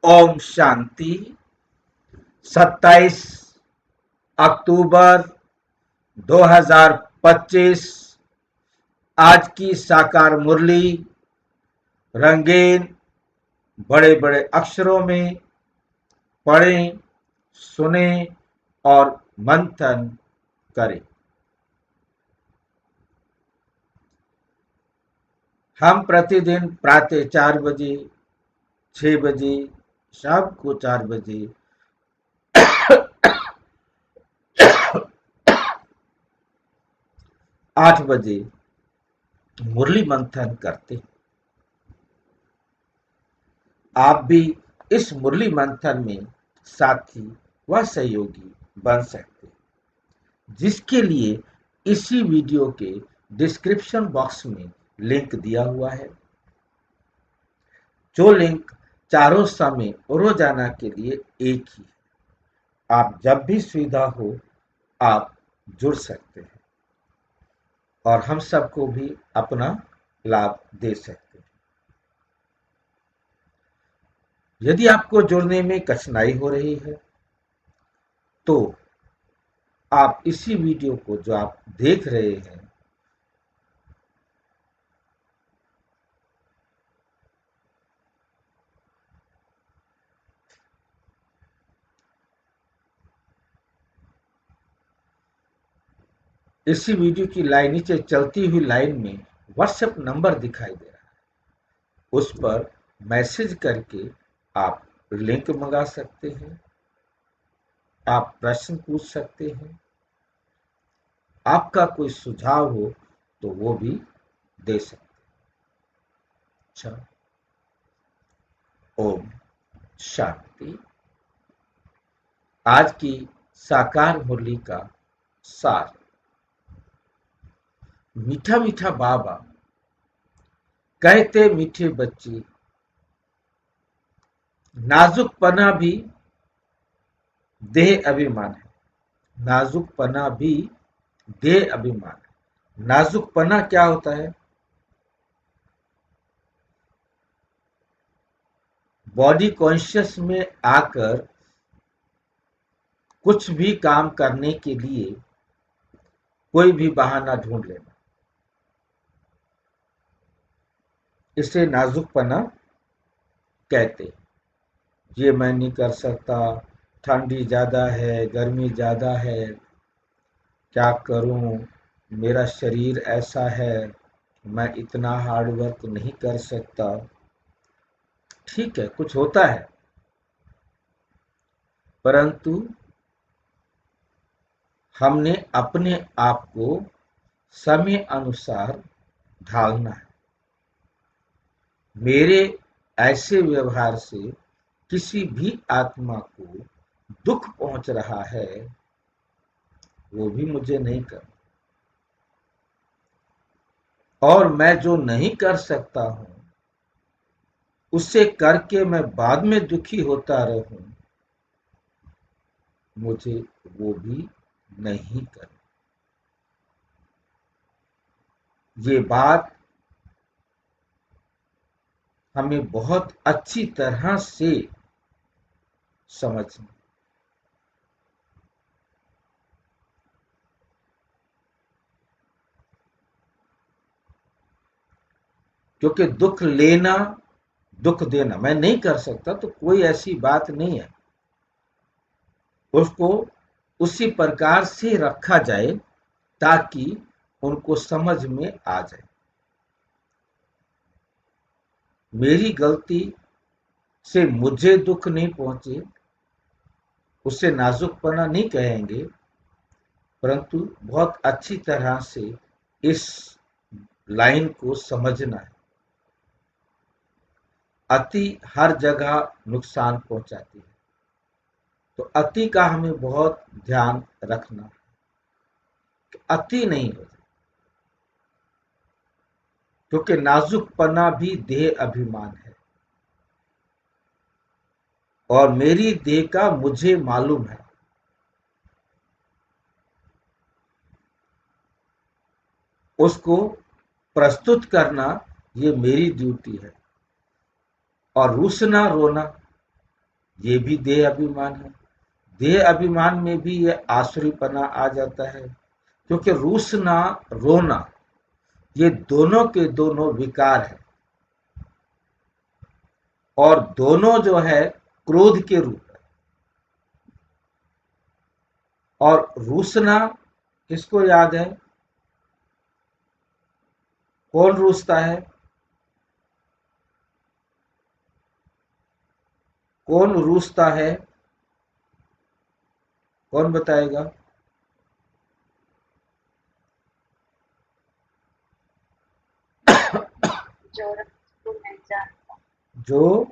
ओम शांति। 27 अक्टूबर 2025 आज की साकार मुरली रंगीन बड़े बड़े अक्षरों में पढ़ें, सुने और मंथन करें। हम प्रतिदिन प्रातः 4 बजे, 6 बजे, शाम को 4 बजे 8 बजे मुरली मंथन करते हैं। आप भी इस मुरली मंथन में साथी व सहयोगी बन सकते हैं, जिसके लिए इसी वीडियो के डिस्क्रिप्शन बॉक्स में लिंक दिया हुआ है। जो लिंक चारों समय रोजाना के लिए एक ही है। आप जब भी सुविधा हो आप जुड़ सकते हैं और हम सबको भी अपना लाभ दे सकते हैं। यदि आपको जुड़ने में कठिनाई हो रही है तो आप इसी वीडियो को जो आप देख रहे हैं इसी वीडियो की लाइन नीचे चलती हुई लाइन में व्हाट्सएप नंबर दिखाई दे रहा है, उस पर मैसेज करके आप लिंक मंगा सकते हैं, आप प्रश्न पूछ सकते हैं, आपका कोई सुझाव हो तो वो भी दे सकते हैं। अच्छा, ओम शांति। आज की साकार मुरली का सार। मीठा मीठा बाबा कहते मीठे बच्चे, नाजुकपना भी देह अभिमान है। नाजुकपना भी देह अभिमान है। नाजुकपना क्या होता है? बॉडी कॉन्शियस में आकर कुछ भी काम करने के लिए कोई भी बहाना ढूंढ लेना, इसे नाजुकपना कहते हैं। ये मैं नहीं कर सकता, ठंडी ज्यादा है, गर्मी ज्यादा है, क्या करूं, मेरा शरीर ऐसा है, मैं इतना हार्ड वर्क नहीं कर सकता। ठीक है, कुछ होता है, परंतु हमने अपने आप को समय अनुसार ढालना है। मेरे ऐसे व्यवहार से किसी भी आत्मा को दुख पहुंच रहा है, वो भी मुझे नहीं करना। और मैं जो नहीं कर सकता हूं उसे करके मैं बाद में दुखी होता रहूं, मुझे वो भी नहीं करना। ये बात हमें बहुत अच्छी तरह से समझनी। क्योंकि दुख लेना, दुख देना मैं नहीं कर सकता तो कोई ऐसी बात नहीं है। उसको उसी प्रकार से रखा जाए ताकि उनको समझ में आ जाए। मेरी गलती से मुझे दुख नहीं पहुंचे, उसे नाजुकपना नहीं कहेंगे, परंतु बहुत अच्छी तरह से इस लाइन को समझना है। अति हर जगह नुकसान पहुंचाती है, तो अति का हमें बहुत ध्यान रखना है कि अति नहीं हो जाए। क्योंकि नाजुकपना भी देह अभिमान है और मेरी देह का मुझे मालूम है। उसको प्रस्तुत करना ये मेरी ड्यूटी है। और रूसना रोना ये भी देह अभिमान है। देह अभिमान में भी ये आसुरीपना आ जाता है, क्योंकि रूसना रोना ये दोनों के दोनों विकार है, और दोनों जो है क्रोध के रूप है। और रूसना किसको याद है? कौन रूसता है? कौन रूसता है? कौन बताएगा? जो को नहीं जानता, जो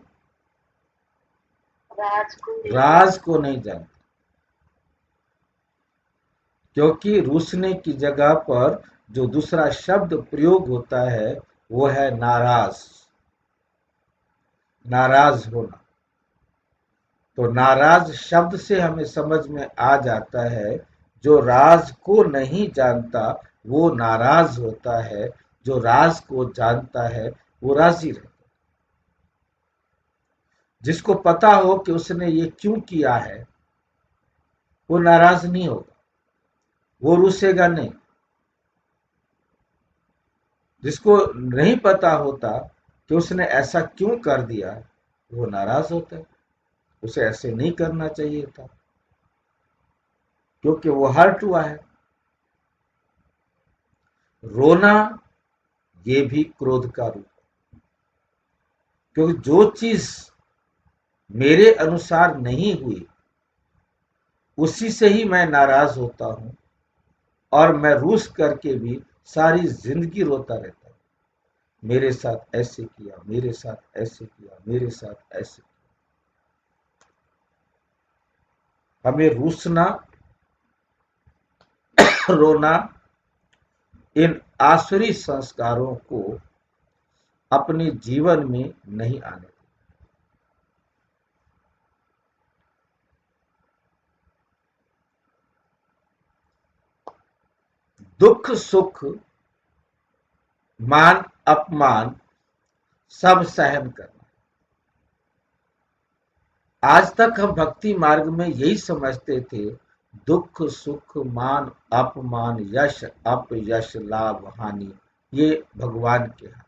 राज को नहीं जानता। क्योंकि रूसने की जगह पर जो दूसरा शब्द प्रयोग होता है वो है नाराज, नाराज होना। तो नाराज शब्द से हमें समझ में आ जाता है, जो राज को नहीं जानता वो नाराज होता है, जो राज को जानता है वो राजी रहता है। जिसको पता हो कि उसने ये क्यों किया है वो नाराज नहीं होगा, वो रूसेगा नहीं। जिसको नहीं पता होता कि उसने ऐसा क्यों कर दिया वो नाराज होता है, उसे ऐसे नहीं करना चाहिए था, क्योंकि वो हर्ट हुआ है। रोना ये भी क्रोध का रूप है, क्योंकि जो चीज मेरे अनुसार नहीं हुई उसी से ही मैं नाराज होता हूं, और मैं रूस करके भी सारी जिंदगी रोता रहता हूं। मेरे साथ ऐसे किया, मेरे साथ ऐसे किया, मेरे साथ ऐसे किया। हमें रूसना रोना इन आसुरी संस्कारों को अपने जीवन में नहीं आने। दुख सुख मान अपमान सब सहन करना। आज तक हम भक्ति मार्ग में यही समझते थे, दुख सुख मान अपमान यश अपयश लाभ हानि ये भगवान के हाथ।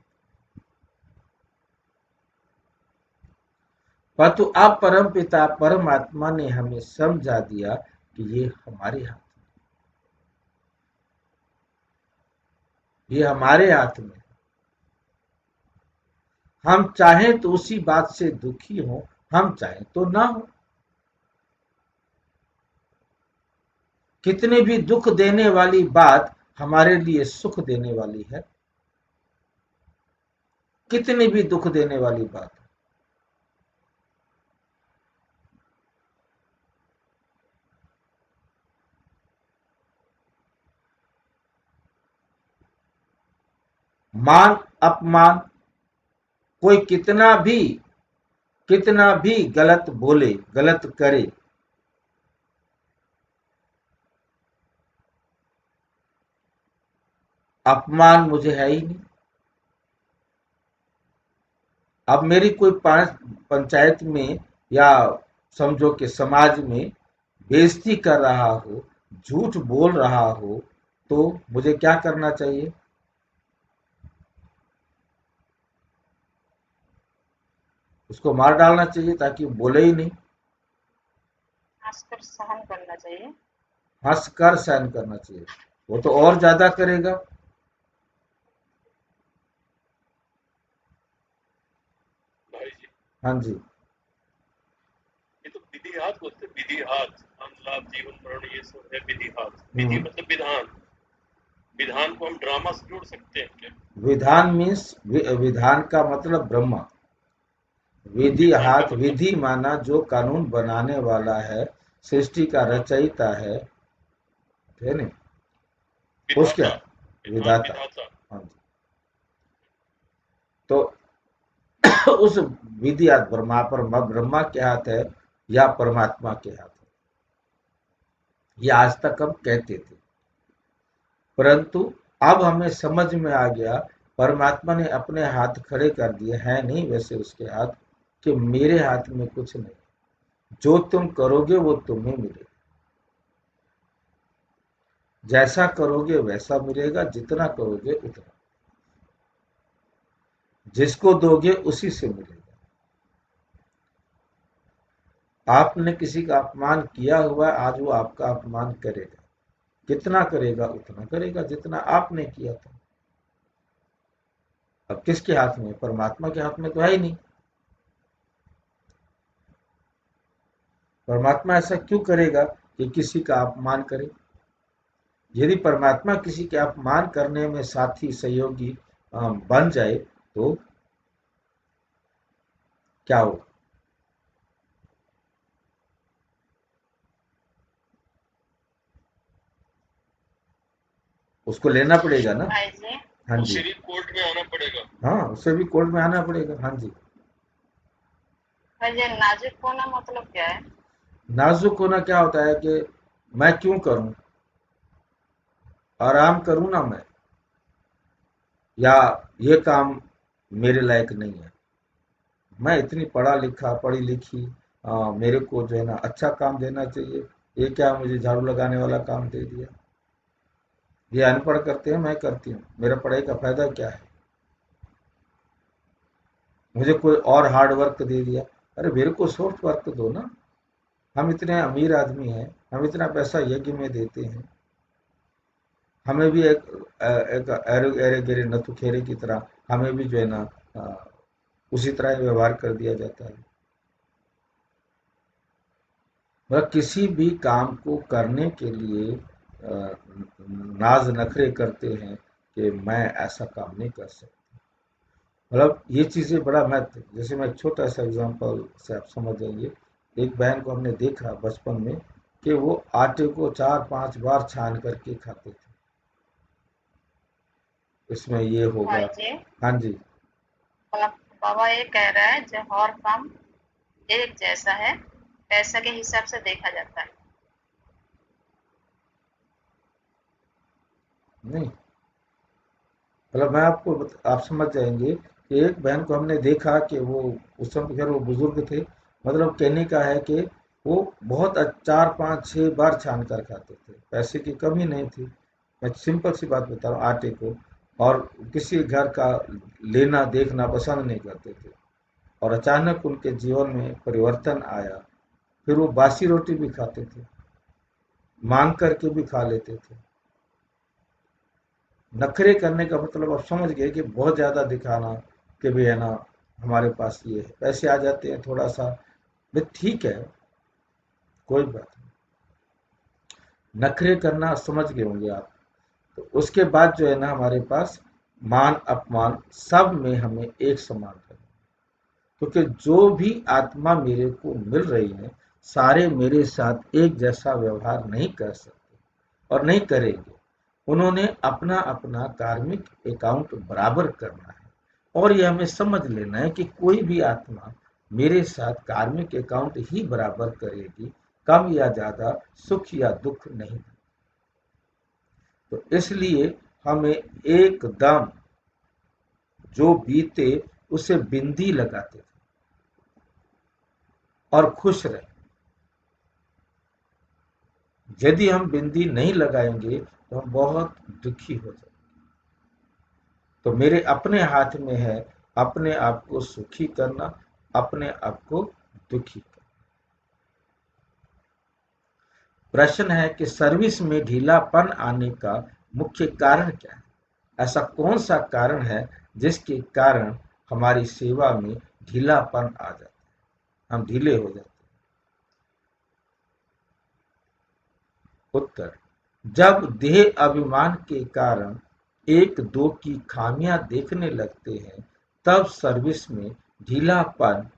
परंतु अब परम पिता परमात्मा ने हमें समझा दिया कि ये हमारे हाथ, ये हमारे हाथ में। हम चाहें तो उसी बात से दुखी हो, हम चाहें तो ना हो। कितनी भी दुख देने वाली बात हमारे लिए सुख देने वाली है, कितनी भी दुख देने वाली बात। मान अपमान, कोई कितना भी गलत बोले गलत करे, अपमान मुझे है ही नहीं। अब मेरी कोई पंचायत में या समझो कि समाज में बेइज्जती कर रहा हो, झूठ बोल रहा हो, तो मुझे क्या करना चाहिए? उसको मार डालना चाहिए ताकि वो बोले ही नहीं। हंसकर सहन करना चाहिए। हंसकर सहन करना चाहिए, वो तो और ज्यादा करेगा। भाई जी, हाँ जी। ये तो विधिहात बोलते हैं, विधिहात हम लाभ जीवन मरण ये सब है विधिहात। विधि हम्म। मतलब विधान, विधान को हम ड्रामा से जोड़ सकते हैं क्या? विधान मीन्स विधान का मतलब ब्रह्मा। विधि विधान का हाथ, मतलब विधि माना जो कानून बनाने वाला है, सृष्टि का हाँ, रचयिता है नहीं? उसके विधाता, विधान विधाता। विधाता। हाँ जी। तो उस विधि हाथ ब्रह्मा पर, ब्रह्मा के हाथ है या परमात्मा के हाथ है, ये आज तक हम कहते थे। परंतु अब हमें समझ में आ गया, परमात्मा ने अपने हाथ खड़े कर दिए हैं, नहीं वैसे उसके हाथ, कि मेरे हाथ में कुछ नहीं। जो तुम करोगे वो तुम्हें मिलेगा, जैसा करोगे वैसा मिलेगा, जितना करोगे उतना, जिसको दोगे उसी से मिलेगा। आपने किसी का अपमान किया हुआ है, आज वो आपका अपमान करेगा। कितना करेगा? उतना करेगा जितना आपने किया था। अब किसके हाथ में? परमात्मा के हाथ में तो है ही नहीं। परमात्मा ऐसा क्यों करेगा कि किसी का अपमान करे? यदि परमात्मा किसी के अपमान करने में साथी सहयोगी बन जाए तो क्या हो? उसको लेना पड़ेगा ना। भाई जी, हाँ उससे जी। भी कोर्ट में आना पड़ेगा। हाँ, उससे भी कोर्ट में आना पड़ेगा। हाँ जी। भाई जी, नाजुक होना मतलब क्या है? नाजुक होना क्या होता है कि मैं क्यों करूं, आराम करूं ना मैं, या ये काम मेरे लायक नहीं है, मैं इतनी पढ़ा लिखा पढ़ी लिखी, मेरे को जो है ना अच्छा काम देना चाहिए, ये क्या मुझे झाड़ू लगाने वाला काम दे दिया। ये अनपढ़ करते हैं, मैं करती हूँ, मेरा पढ़ाई का फायदा क्या है? मुझे कोई और हार्ड वर्क दे दिया। अरे मेरे को सॉफ्ट वर्क दो ना। हम इतने अमीर आदमी हैं, हम इतना पैसा यज्ञ में देते हैं, हमें भी एक एरे एरे गिरे नथु खेरे की तरह हमें भी जो है ना उसी तरह व्यवहार कर दिया जाता है। मतलब किसी भी काम को करने के लिए नाज नखरे करते हैं कि मैं ऐसा काम नहीं कर सकता। मतलब ये चीज़ें बड़ा महत्व, जैसे मैं एक छोटा सा एग्जांपल से आप समझ जाइए। एक बहन को हमने देखा बचपन में कि वो आटे को 4-5 बार छान करके खाते थे। इसमें ये होगा। भाई जी, हाँ जी। मतलब बाबा ये कह रहा है जो हर काम एक जैसा है, पैसा के हिसाब से देखा जाता है। नहीं, मतलब मैं आपको आप समझ जाएंगे कि एक बहन को हमने देखा कि वो उस समय खैर वो बुजुर्ग थे। मतलब कहने का है कि वो बहुत 4-5-6 बार छान कर खाते थे, पैसे की कमी नहीं थी। मैं सिंपल सी बात बता रहा हूँ, आटे को। और किसी घर का लेना देखना पसंद नहीं करते थे। और अचानक उनके जीवन में परिवर्तन आया। फिर वो बासी रोटी भी खाते थे, मांग करके भी खा लेते थे। नखरे करने का मतलब आप समझ गए कि बहुत ज्यादा दिखाना कि भी है ना, हमारे पास ये है, पैसे आ जाते हैं थोड़ा सा, भी ठीक है, कोई बात नहीं। नखरे करना समझ गए होंगे आप। तो उसके बाद जो है ना हमारे पास मान अपमान सब में हमें एक समान करना, क्योंकि जो भी आत्मा मेरे को मिल रही है सारे मेरे साथ एक जैसा व्यवहार नहीं कर सकते और नहीं करेंगे। उन्होंने अपना अपना कार्मिक अकाउंट बराबर करना है। और ये हमें समझ लेना है कि कोई भी आत्मा मेरे साथ कार्मिक अकाउंट ही बराबर करेगी, कम या ज्यादा, सुख या दुख नहीं। तो इसलिए हमें एकदम जो बीते उसे बिंदी लगाते थे और खुश रहे। यदि हम बिंदी नहीं लगाएंगे तो हम बहुत दुखी हो जाएंगे। तो मेरे अपने हाथ में है अपने आप को सुखी करना, अपने आप को दुखी करना। प्रश्न है कि सर्विस में ढीलापन आने का मुख्य कारण क्या है? ऐसा कौन सा कारण है जिसके कारण हमारी सेवा में ढीलापन आ जाता है, हम ढीले हो जाते हैं? उत्तर, जब देह अभिमान के कारण एक दो की खामियां देखने लगते हैं तब सर्विस में ढीलापन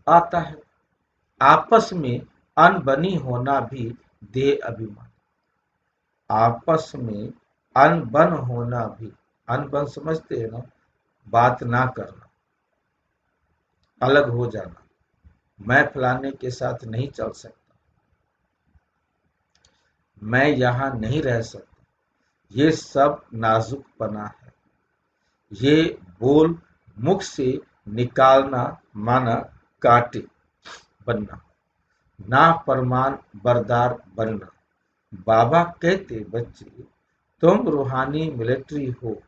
आता है। आपस में अनबनी होना भी देह अभिमान, आपस में अनबन होना भी, अनबन समझते हैं ना, बात ना करना, अलग हो जाना, मैं फलाने के साथ नहीं चल सकता, मैं यहां नहीं रह सकता, ये सब नाजुकपना है। ये बोल मुख से निकालना माना कांटे बनना। नाफरमान बरदार बनना। बाबा कहते, बच्चे तुम रूहानी मिलिट्री हो,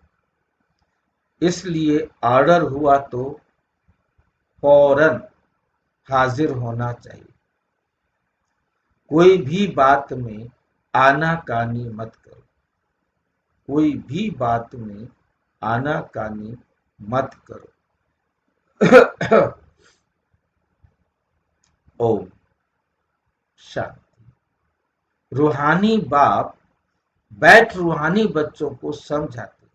इसलिए ऑर्डर हुआ तो फौरन हाजिर होना चाहिए। कोई भी बात में आनाकानी मत करो, कोई भी बात में आनाकानी मत करो। ओम शांति। रूहानी बाप बैठ रूहानी बच्चों को समझाते।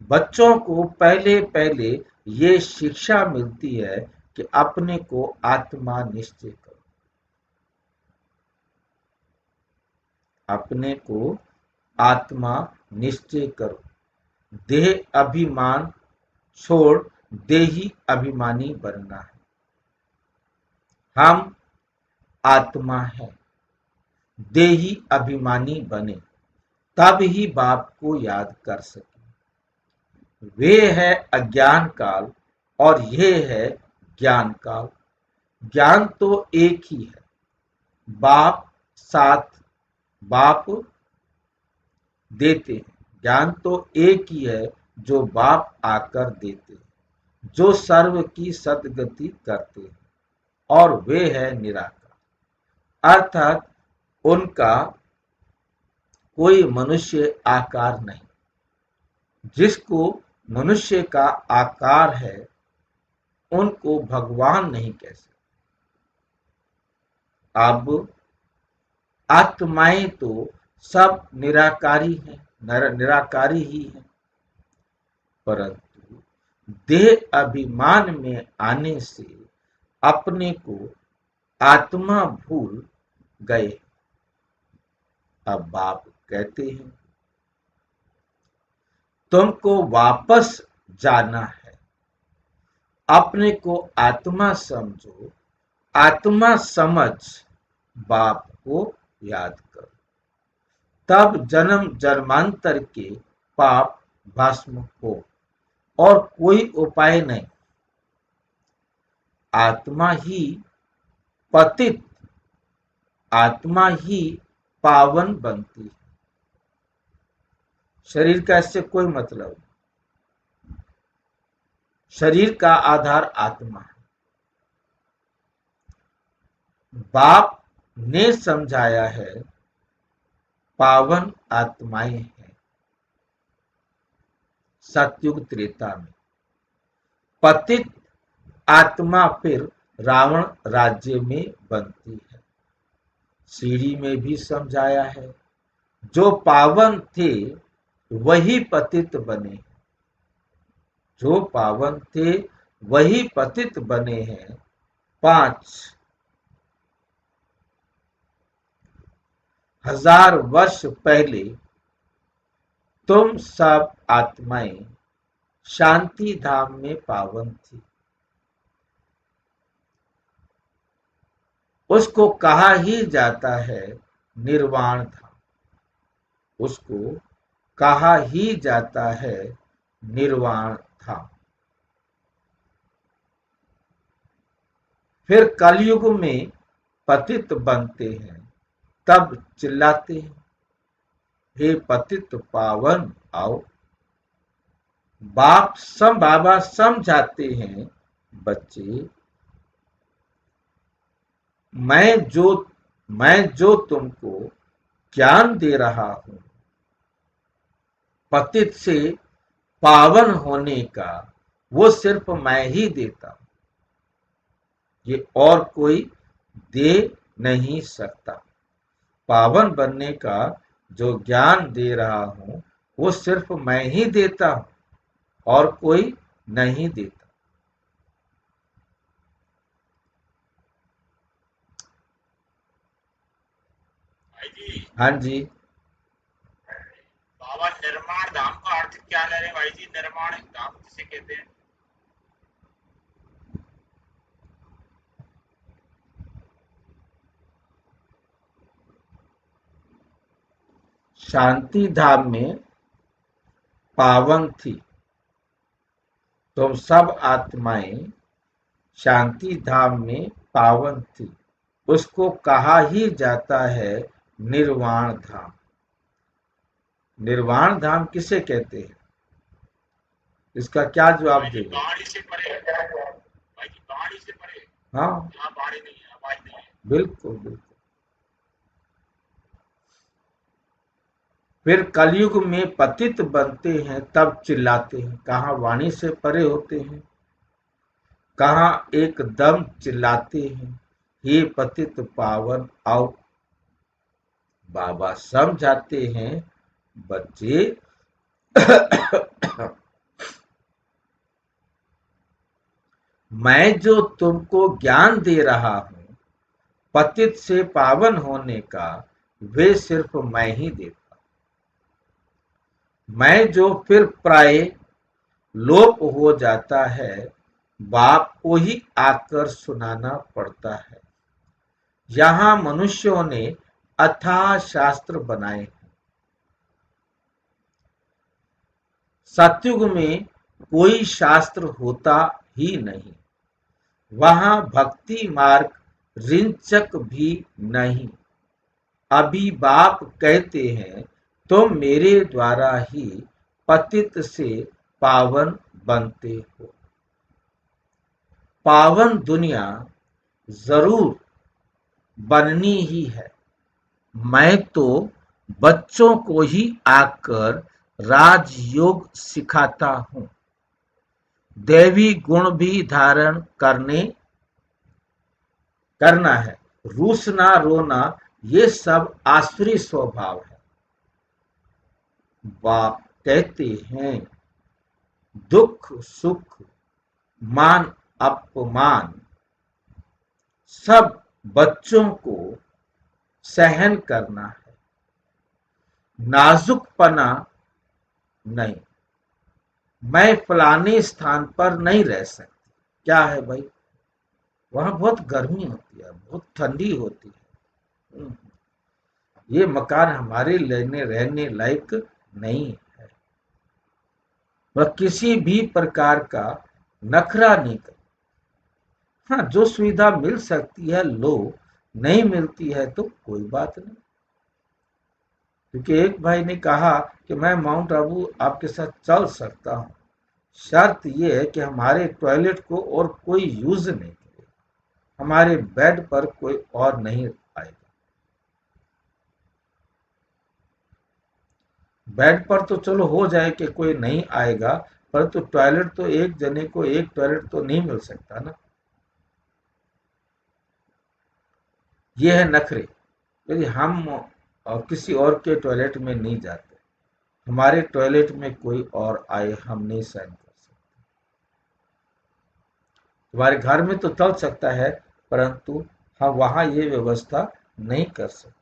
बच्चों को पहले पहले ये शिक्षा मिलती है कि अपने को आत्मा निश्चय करो, अपने को आत्मा निश्चय करो। देह अभिमान छोड़ देही अभिमानी बनना है। हम आत्मा है, देही अभिमानी बने, तब ही बाप को याद कर सके। वे है अज्ञान काल और ये है ज्ञान काल। ज्ञान तो एक ही है, बाप साथ बाप देते हैं। ज्ञान तो एक ही है जो बाप आकर देते हैं, जो सर्व की सदगति करते हैं, और वे है निराकार, अर्थात उनका कोई मनुष्य आकार नहीं। जिसको मनुष्य का आकार है उनको भगवान नहीं कह सकते। अब आत्माएं तो सब निराकारी हैं, निराकारी ही हैं, परंतु देह अभिमान में आने से अपने को आत्मा भूल गए। अब बाप कहते हैं, तुमको वापस जाना है, अपने को आत्मा समझो, आत्मा समझ बाप को याद करो, तब जन्म जन्मांतर के पाप भस्म हो, और कोई उपाय नहीं। आत्मा ही पतित, आत्मा ही पावन बनती है। शरीर का इससे कोई मतलब नहीं। शरीर का आधार आत्मा है। बाप ने समझाया है, पावन आत्माएं हैं। सतयुग त्रेता में पतित आत्मा फिर रावण राज्य में बनती है। सीढ़ी में भी समझाया है, जो पावन थे वही पतित बने, जो पावन थे वही पतित बने हैं। 5000 वर्ष पहले तुम सब आत्माएं शांति धाम में पावन थी। उसको कहा ही जाता है निर्वाण धाम, उसको कहा ही जाता है निर्वाण धाम। फिर कलयुग में पतित बनते हैं, तब चिल्लाते हैं, हे पतित पावन आओ। बाबा समझाते हैं, बच्चे मैं जो तुमको ज्ञान दे रहा हूं पतित से पावन होने का, वो सिर्फ मैं ही देता हूं, ये और कोई दे नहीं सकता। पावन बनने का जो ज्ञान दे रहा हूं वो सिर्फ मैं ही देता हूं और कोई नहीं देता। भाई जी, हाँ जी, बाबा निर्माण धाम का अर्थ क्या ले रहे हैं भाई जी? निर्माण धाम किसे कहते हैं? शांति धाम में पावन थी। तुम सब आत्माएं शांति धाम में पावन थी। उसको कहा ही जाता है निर्वाण धाम। निर्वाण धाम किसे कहते हैं? इसका क्या जवाब भाई जी देंगे? पहाड़ी से परे है, भाई जी पहाड़ी से परे, हाँ, यहाँ पहाड़ी नहीं है, आवाज नहीं है। बिल्कुल बिल्कुल। फिर कलयुग में पतित बनते हैं तब चिल्लाते हैं। कहाँ वाणी से परे होते हैं, कहाँ एकदम चिल्लाते हैं, हे पतित पावन आओ। बाबा समझाते हैं, बच्चे मैं जो तुमको ज्ञान दे रहा हूं पतित से पावन होने का, वे सिर्फ मैं ही देता। मैं जो फिर प्राय लोप हो जाता है, बाप को ही आकर सुनाना पड़ता है। यहाँ मनुष्यों ने अथाह शास्त्र बनाए हैं। सतयुग में कोई शास्त्र होता ही नहीं, वहां भक्ति मार्ग रिंचक भी नहीं। अभी बाप कहते हैं तुम मेरे द्वारा ही पतित से पावन बनते हो। पावन दुनिया जरूर बननी ही है। मैं तो बच्चों को ही आकर राजयोग सिखाता हूं। दैवी गुण भी धारण करना है। रूसना रोना ये सब आसुरी स्वभाव है। बाप कहते हैं दुख सुख मान अपमान सब बच्चों को सहन करना है, नाजुकपना नहीं। मैं फलाने स्थान पर नहीं रह सकती। क्या है भाई? वहां बहुत गर्मी होती है, बहुत ठंडी होती है। ये मकान हमारे लेने रहने लायक नहीं है। वह किसी भी प्रकार का नखरा नहीं कर। हाँ, जो सुविधा मिल सकती है लो, नहीं मिलती है तो कोई बात नहीं। क्योंकि एक भाई ने कहा कि मैं माउंट आबू आपके साथ चल सकता हूँ, शर्त यह है कि हमारे टॉयलेट को और कोई यूज नहीं करे, हमारे बेड पर कोई और नहीं आएगा। बेड पर तो चलो हो जाए कि कोई नहीं आएगा, परंतु टॉयलेट तो एक जने को एक टॉयलेट तो नहीं मिल सकता ना। ये है नखरे। यदि हम किसी और के टॉयलेट में नहीं जाते, हमारे टॉयलेट में कोई और आए, हम नहीं सहन कर सकते। तुम्हारे घर में तो चल सकता है, परंतु हम वहां ये व्यवस्था नहीं कर सकते।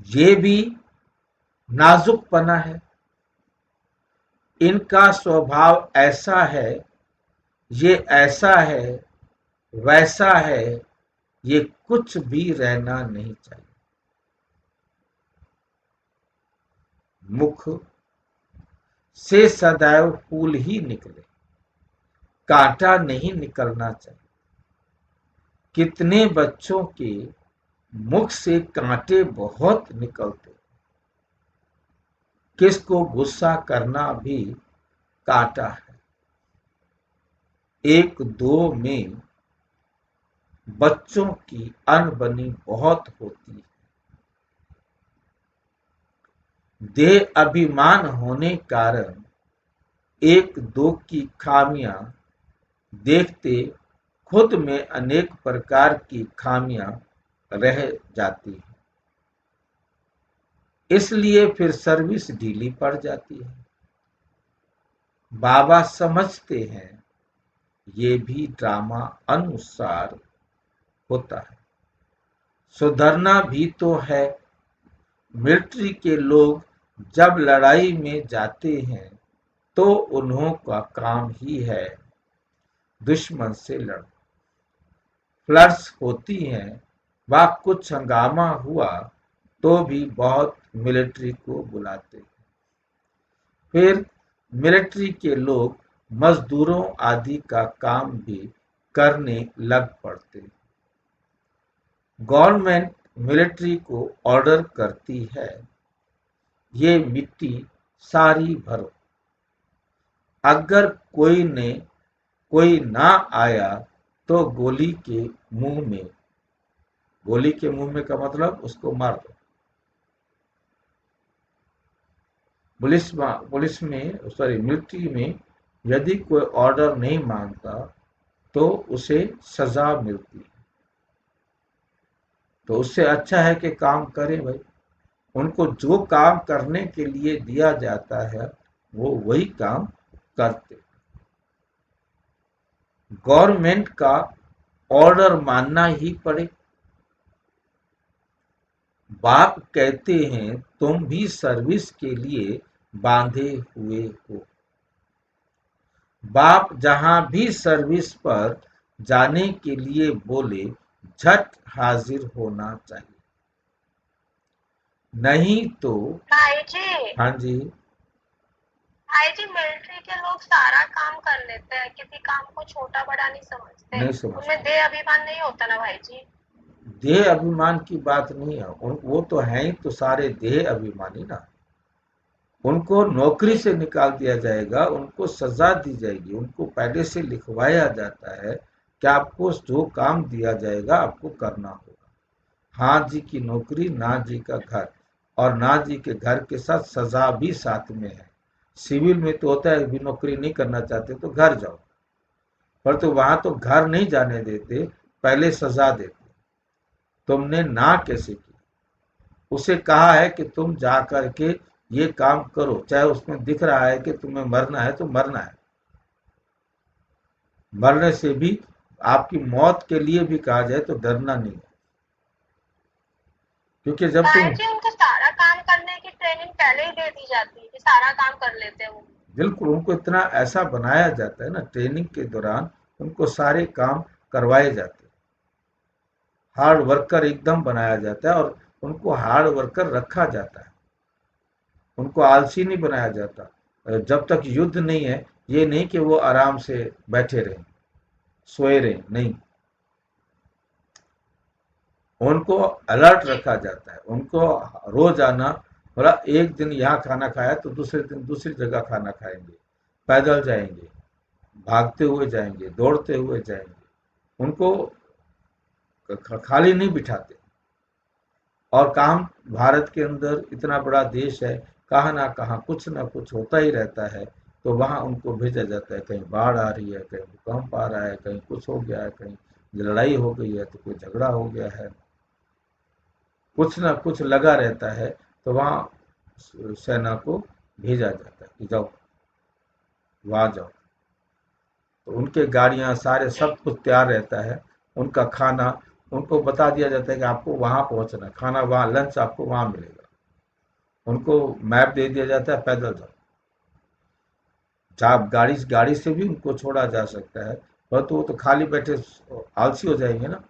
ये भी नाजुकपना है। इनका स्वभाव ऐसा है, ये ऐसा है, वैसा है, ये कुछ भी रहना नहीं चाहिए। मुख से सदैव फूल ही निकले, कांटा नहीं निकलना चाहिए। कितने बच्चों के मुख से कांटे बहुत निकलते। किसको गुस्सा करना भी कांटा है। एक दो में बच्चों की अनबनी बहुत होती है। देह अभिमान होने कारण एक दो की खामियां देखते खुद में अनेक प्रकार की खामियां रह जाती हैं। इसलिए फिर सर्विस ढीली पड़ जाती है। बाबा समझते हैं ये भी ड्रामा अनुसार होता है। सुधरना भी तो है। मिलिट्री के लोग जब लड़ाई में जाते हैं तो उन्हों का काम ही है दुश्मन से लड़ना। फ्लड्स होती हैं, व कुछ हंगामा हुआ तो भी बहुत मिलिट्री को बुलाते हैं। फिर मिलिट्री के लोग मजदूरों आदि का काम भी करने लग पड़ते। गवर्नमेंट मिलिट्री को ऑर्डर करती है, ये मिट्टी सारी भरो। अगर कोई ना आया तो गोली के मुंह में का मतलब उसको मार दो। मिलिट्री में यदि कोई ऑर्डर नहीं मानता तो उसे सजा मिलती है। तो उससे अच्छा है कि काम करें भाई। उनको जो काम करने के लिए दिया जाता है वो वही काम करते। गवर्नमेंट का ऑर्डर मानना ही पड़े। बाप कहते हैं तुम भी सर्विस के लिए बांधे हुए हो। बाप जहां भी सर्विस पर जाने के लिए बोले झट हाजिर होना चाहिए, नहीं तो। भाई जी, हाँ जी। भाई जी, मिलिट्री के लोग सारा काम कर लेते हैं, किसी काम को छोटा बड़ा नहीं समझते। नहीं समझते। उनमें देह अभिमान नहीं होता ना भाई जी। देह अभिमान की बात नहीं है, वो तो है ही तो सारे देह अभिमानी ना। उनको नौकरी जी से निकाल दिया जाएगा, उनको सजा दी जाएगी, उनको पहले से लिखवाया जाता है कि आपको जो काम दिया जाएगा आपको करना होगा। हाँ जी की नौकरी, ना जी का घर, और ना जी के घर के साथ सजा भी साथ में है। सिविल में तो होता है भी नौकरी नहीं करना चाहते तो घर जाओ, पर तो वहां तो घर नहीं जाने देते, पहले सजा देते। तुमने ना कैसे की? उसे कहा है कि तुम जा करके ये काम करो, चाहे उसमें दिख रहा है कि तुम्हें मरना है तो मरना है। मरने से भी आपकी मौत के लिए भी कहा जाए तो डरना नहीं है, क्योंकि जब भाई तुम। जी, उनको सारा काम करने की ट्रेनिंग पहले ही दे दी जाती है कि सारा काम कर लेते हैं वो। बिल्कुल उनको इतना ऐसा बनाया जाता है ना, ट्रेनिंग के दौरान उनको सारे काम करवाए जाते हैं। हार्ड वर्कर एकदम बनाया जाता है और उनको हार्ड वर्कर रखा जाता है। उनको आलसी नहीं बनाया जाता। जब तक युद्ध नहीं है, ये नहीं कि वो आराम से बैठे रहें, सोए रहें, नहीं। उनको अलर्ट जी रखा जाता है। उनको रोज आना, मतलब एक दिन यहाँ खाना खाया तो दूसरे दिन दूसरी जगह खाना खाएंगे, पैदल जाएंगे, भागते हुए जाएंगे, दौड़ते हुए जाएंगे। उनको खाली नहीं बिठाते। और काम, भारत के अंदर इतना बड़ा देश है, कहाँ ना कुछ ना कुछ होता ही रहता है, तो वहाँ उनको भेजा जाता है। कहीं बाढ़ आ रही है, कहीं भूकंप आ रहा है, कहीं कुछ हो गया है, कहीं लड़ाई हो गई है, तो कोई झगड़ा हो गया है, कुछ ना कुछ लगा रहता है, तो वहाँ सेना को भेजा जाता है कि जाओ, वहाँ जाओ। तो उनके गाड़ियाँ सारे जी सब कुछ तैयार रहता है। उनका खाना उनको बता दिया जाता है कि आपको वहाँ पहुँचना है, खाना वहाँ, लंच आपको वहाँ मिलेगा। उनको मैप दे दिया जाता है, पैदल जाओ। जहाँ गाड़ी गाड़ी से भी उनको छोड़ा जा सकता है, पर तो वो तो खाली बैठे आलसी हो जाएंगे ना,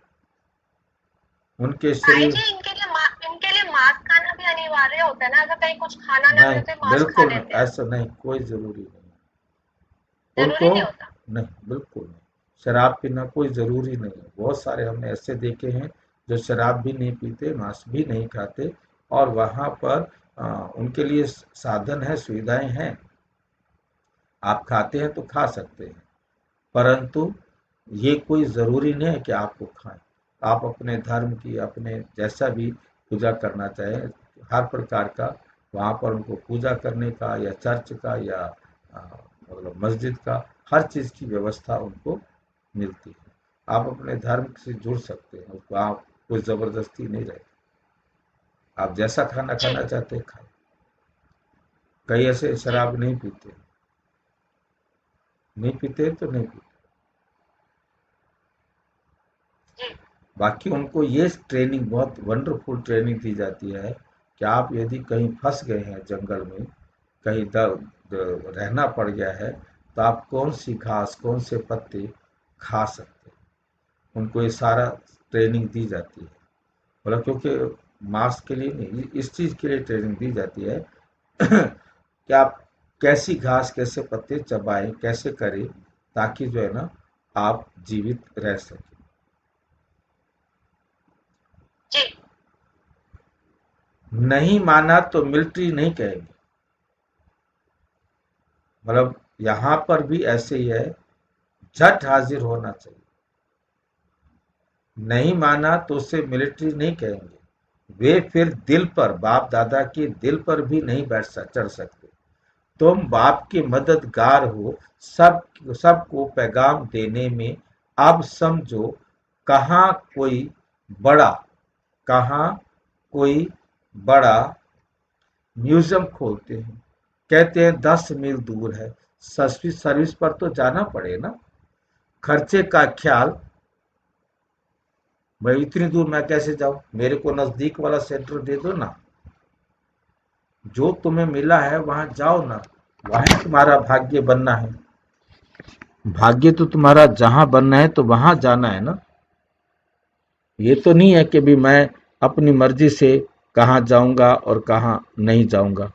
उनके भाई शरीर। जी, इनके लिए मास्क खाना भी अनिवार्य होता है ना, अगर कहीं कुछ खाना ना नहीं, मिले तो मास्क खा बिल्कुल नहीं, लेते हैं। ऐसा नहीं, कोई जरूरी नहीं उनको। जरूरी नहीं होता। नहीं, बिल्कुल नहीं। शराब पीना कोई जरूरी नहीं है। बहुत सारे हमने ऐसे देखे हैं जो शराब भी नहीं पीते, मांस भी नहीं खाते, और वहां पर उनके लिए साधन है, सुविधाएं हैं। आप खाते हैं तो खा सकते हैं, परंतु ये कोई ज़रूरी नहीं है कि आपको खाएं। आप अपने धर्म की, अपने जैसा भी पूजा करना चाहें, हर प्रकार का वहाँ पर उनको पूजा करने का, या चर्च का, या अ, मतलब मस्जिद का, हर चीज़ की व्यवस्था उनको मिलती है। आप अपने धर्म से जुड़ सकते हैं, उसको आप कोई ज़बरदस्ती नहीं रहती। आप जैसा खाना जी खाना चाहते हैं खाएं। कई ऐसे जी शराब नहीं पीते, नहीं पीते तो नहीं पीते। जी बाकी उनको ये ट्रेनिंग, बहुत वंडरफुल ट्रेनिंग दी जाती है कि आप यदि कहीं फंस गए हैं जंगल में, कहीं रहना पड़ गया है, तो आप कौन सी घास, कौन से पत्ते खा सकते हैं। उनको ये सारा ट्रेनिंग दी जाती है। मतलब क्योंकि मांस के लिए नहीं, इस चीज़ के लिए ट्रेनिंग दी जाती है कि आप कैसी घास कैसे पत्ते चबाएं कैसे करें ताकि जो है ना आप जीवित रह सकें। जी। नहीं माना तो मिलिट्री नहीं कहेंगे, मतलब यहां पर भी ऐसे ही है, झट हाजिर होना चाहिए। नहीं माना तो उसे मिलिट्री नहीं कहेंगे, वे फिर दिल पर, बाप दादा के दिल पर भी नहीं चढ़ सकते। तुम बाप के मददगार हो, सबको पैगाम देने में। अब समझो कहाँ कोई बड़ा कहाँ कोई बड़ा म्यूजियम खोलते हैं, कहते हैं 10 मील दूर है, सर्विस पर तो जाना पड़े ना। खर्चे का ख्याल, भाई इतनी दूर मैं कैसे जाऊं, मेरे को नजदीक वाला सेंटर दे दो ना, जो तुम्हें मिला है वहां जाओ ना, वहीं तुम्हारा भाग्य बनना है। भाग्य तो तुम्हारा जहां बनना है तो वहां जाना है ना। ये तो नहीं है कि भी मैं अपनी मर्जी से कहाँ जाऊंगा और कहाँ नहीं जाऊंगा।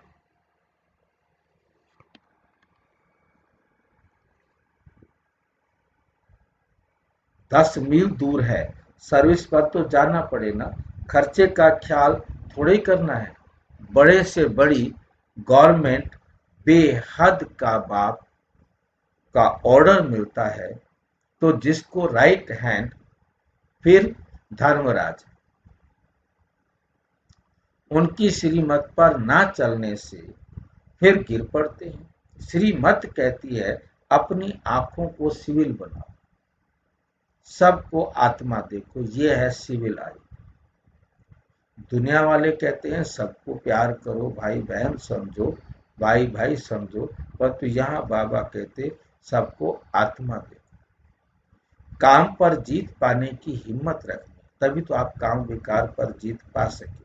दस मील दूर है, सर्विस पर तो जाना पड़े ना। खर्चे का ख्याल थोड़े ही करना है। बड़े से बड़ी गवर्नमेंट बेहद का बाप का ऑर्डर मिलता है तो जिसको राइट हैंड, फिर धर्मराज, उनकी श्रीमत पर ना चलने से फिर गिर पड़ते हैं। श्रीमत कहती है अपनी आंखों को सिविल बनाओ, सबको आत्मा देखो, ये है सिविल आई। दुनिया वाले कहते हैं सबको प्यार करो, भाई बहन समझो, भाई भाई समझो, परंतु यहाँ बाबा कहते सबको आत्मा देखो। काम पर जीत पाने की हिम्मत रखनी, तभी तो आप काम विकार पर जीत पा सके।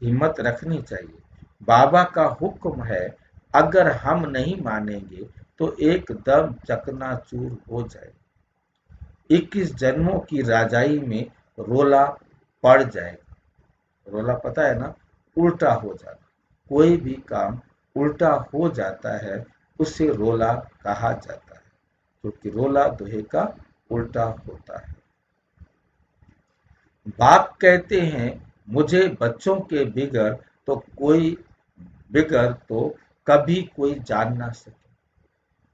हिम्मत रखनी चाहिए। बाबा का हुक्म है, अगर हम नहीं मानेंगे तो एकदम चकनाचूर हो जाए। 21 जन्मों की राजाई में रोला पड़ जाएगा। रोला पता है ना, उल्टा हो जाना। कोई भी काम उल्टा हो जाता है उसे रोला कहा जाता है, क्योंकि रोला दोहे का उल्टा होता है। बाप कहते हैं मुझे बच्चों के बिगड़ तो कभी कोई जान ना सके।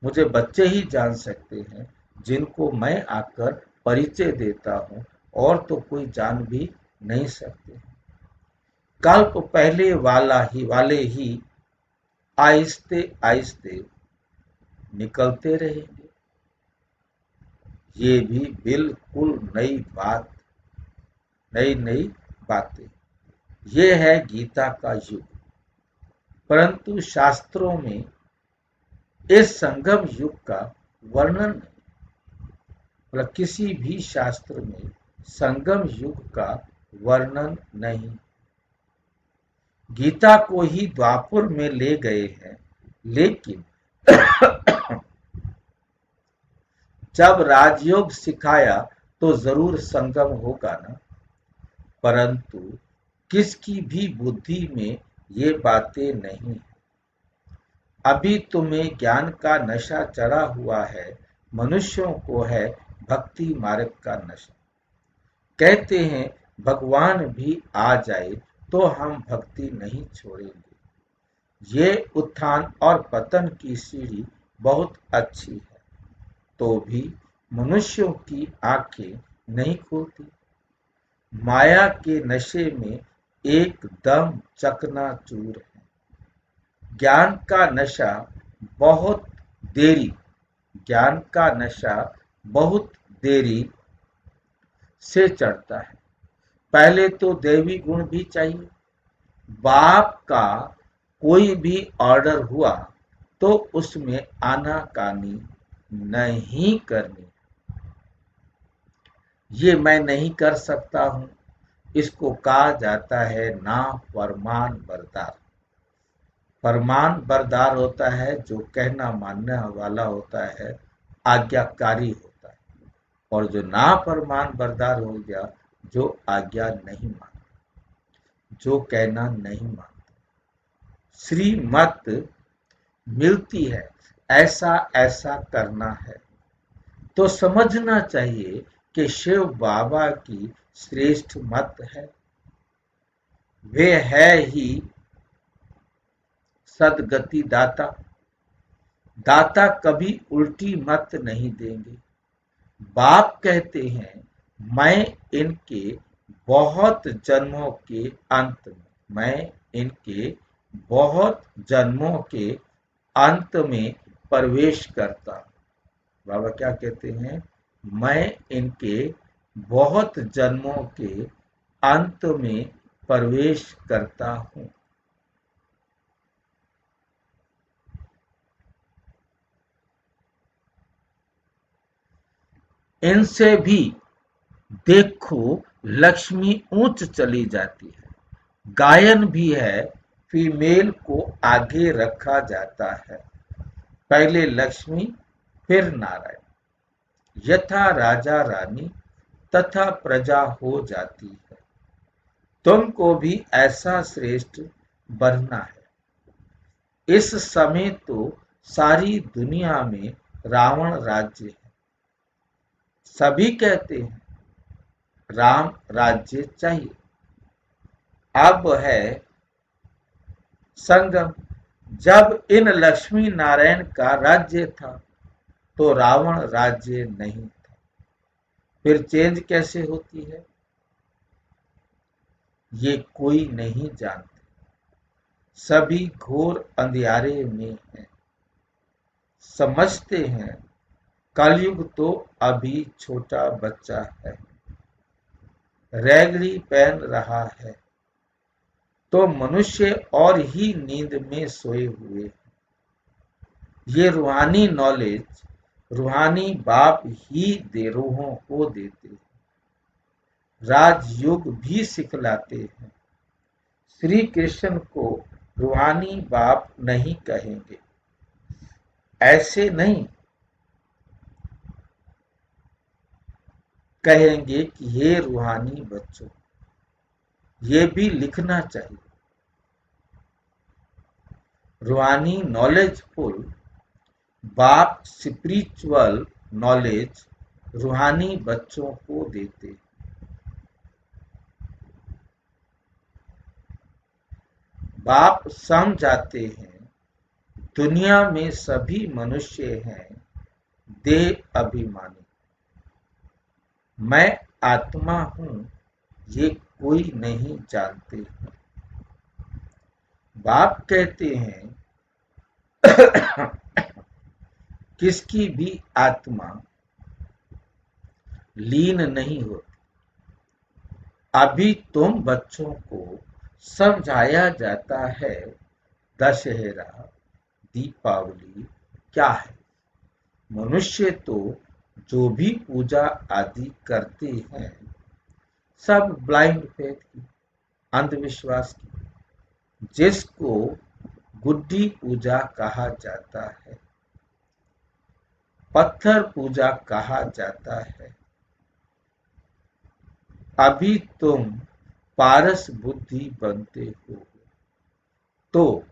मुझे बच्चे ही जान सकते हैं जिनको मैं आकर परिचय देता हूँ, और तो कोई जान भी नहीं सकते। कल्प पहले वाले ही आहिस्ते आहिस्ते निकलते रहेंगे। ये भी बिल्कुल नई बातें। ये है गीता का युग, परंतु शास्त्रों में इस संगम युग का वर्णन नहीं। मतलब किसी भी शास्त्र में संगम युग का वर्णन नहीं। गीता को ही द्वापर में ले गए हैं, लेकिन जब राजयोग सिखाया तो जरूर संगम होगा ना। परंतु किसकी भी बुद्धि में ये बातें नहीं। अभी तुम्हें ज्ञान का नशा चढ़ा हुआ है, मनुष्यों को है भक्ति मार्ग का नशा। कहते हैं भगवान भी आ जाए तो हम भक्ति नहीं छोड़ेंगे। ये उत्थान और पतन की सीढ़ी बहुत अच्छी है, तो भी मनुष्यों की आंखें नहीं खुलती। माया के नशे में एकदम चकनाचूर है। ज्ञान का नशा बहुत देरी ज्ञान का नशा बहुत देरी से चढ़ता है। पहले तो दैवी गुण भी चाहिए। बाप का कोई भी ऑर्डर हुआ तो उसमें आनाकानी नहीं करनी। ये मैं नहीं कर सकता हूं, इसको कहा जाता है ना फरमान बरदार। फरमान बरदार होता है जो कहना मानने वाला होता है, आज्ञाकारी होता है। और जो ना फरमान बरदार हो गया, जो आज्ञा नहीं मानता, जो कहना नहीं मानता। श्रीमत मिलती है, ऐसा ऐसा करना है। तो समझना चाहिए कि शिव बाबा की श्रेष्ठ मत है। वे है ही सदगति दाता। दाता कभी उल्टी मत नहीं देंगे। बाप कहते हैं, मैं इनके बहुत जन्मों के अंत में, मैं इनके बहुत जन्मों के अंत में प्रवेश करता हूं। बाबा क्या कहते हैं? मैं इनके बहुत जन्मों के अंत में प्रवेश करता हूं। इनसे भी देखो लक्ष्मी ऊंच चली जाती है। गायन भी है, फीमेल को आगे रखा जाता है। पहले लक्ष्मी फिर नारायण। यथा राजा रानी तथा प्रजा हो जाती है। तुमको भी ऐसा श्रेष्ठ बनना है। इस समय तो सारी दुनिया में रावण राज्य है। सभी कहते हैं राम राज्य चाहिए। अब है संगम। जब इन लक्ष्मी नारायण का राज्य था तो रावण राज्य नहीं था। फिर चेंज कैसे होती है ये कोई नहीं जानते। सभी घोर अंधियारे में हैं। समझते हैं कलयुग तो अभी छोटा बच्चा है, रैगड़ी पहन रहा है, तो मनुष्य और ही नींद में सोए हुए हैं। ये रूहानी नॉलेज रूहानी बाप ही दे रूहों को देते हैं। राजयोग भी सिखलाते हैं। श्री कृष्ण को रूहानी बाप नहीं कहेंगे, ऐसे नहीं कहेंगे कि हे रूहानी बच्चों। ये भी लिखना चाहिए। रूहानी नॉलेजफुल बाप स्पिरिचुअल नॉलेज रूहानी बच्चों को देते। बाप समझाते हैं दुनिया में सभी मनुष्य हैं देह अभिमानी। मैं आत्मा हूं ये कोई नहीं जानते। बाप कहते हैं किसकी भी आत्मा लीन नहीं होती। अभी तुम बच्चों को समझाया जाता है दशहरा दीपावली क्या है। मनुष्य तो जो भी पूजा आदि करते हैं सब ब्लाइंड फेथ की, अंधविश्वास की, जिसको गुड्डी पूजा कहा जाता है, पत्थर पूजा कहा जाता है। अभी तुम पारस बुद्धि बनते हो तो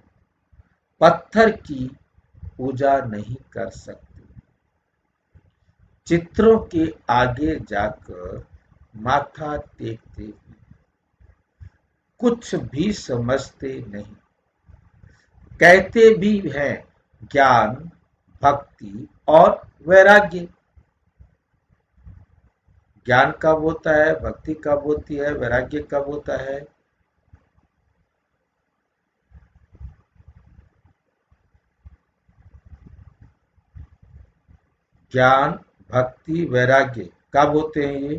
पत्थर की पूजा नहीं कर सकते। चित्रों के आगे जाकर माथा टेकते हैं। कुछ भी समझते नहीं। कहते भी हैं ज्ञान भक्ति और वैराग्य। ज्ञान कब होता है, भक्ति कब होती है, वैराग्य कब होता है? ज्ञान भक्ति वैराग्य कब होते हैं ये?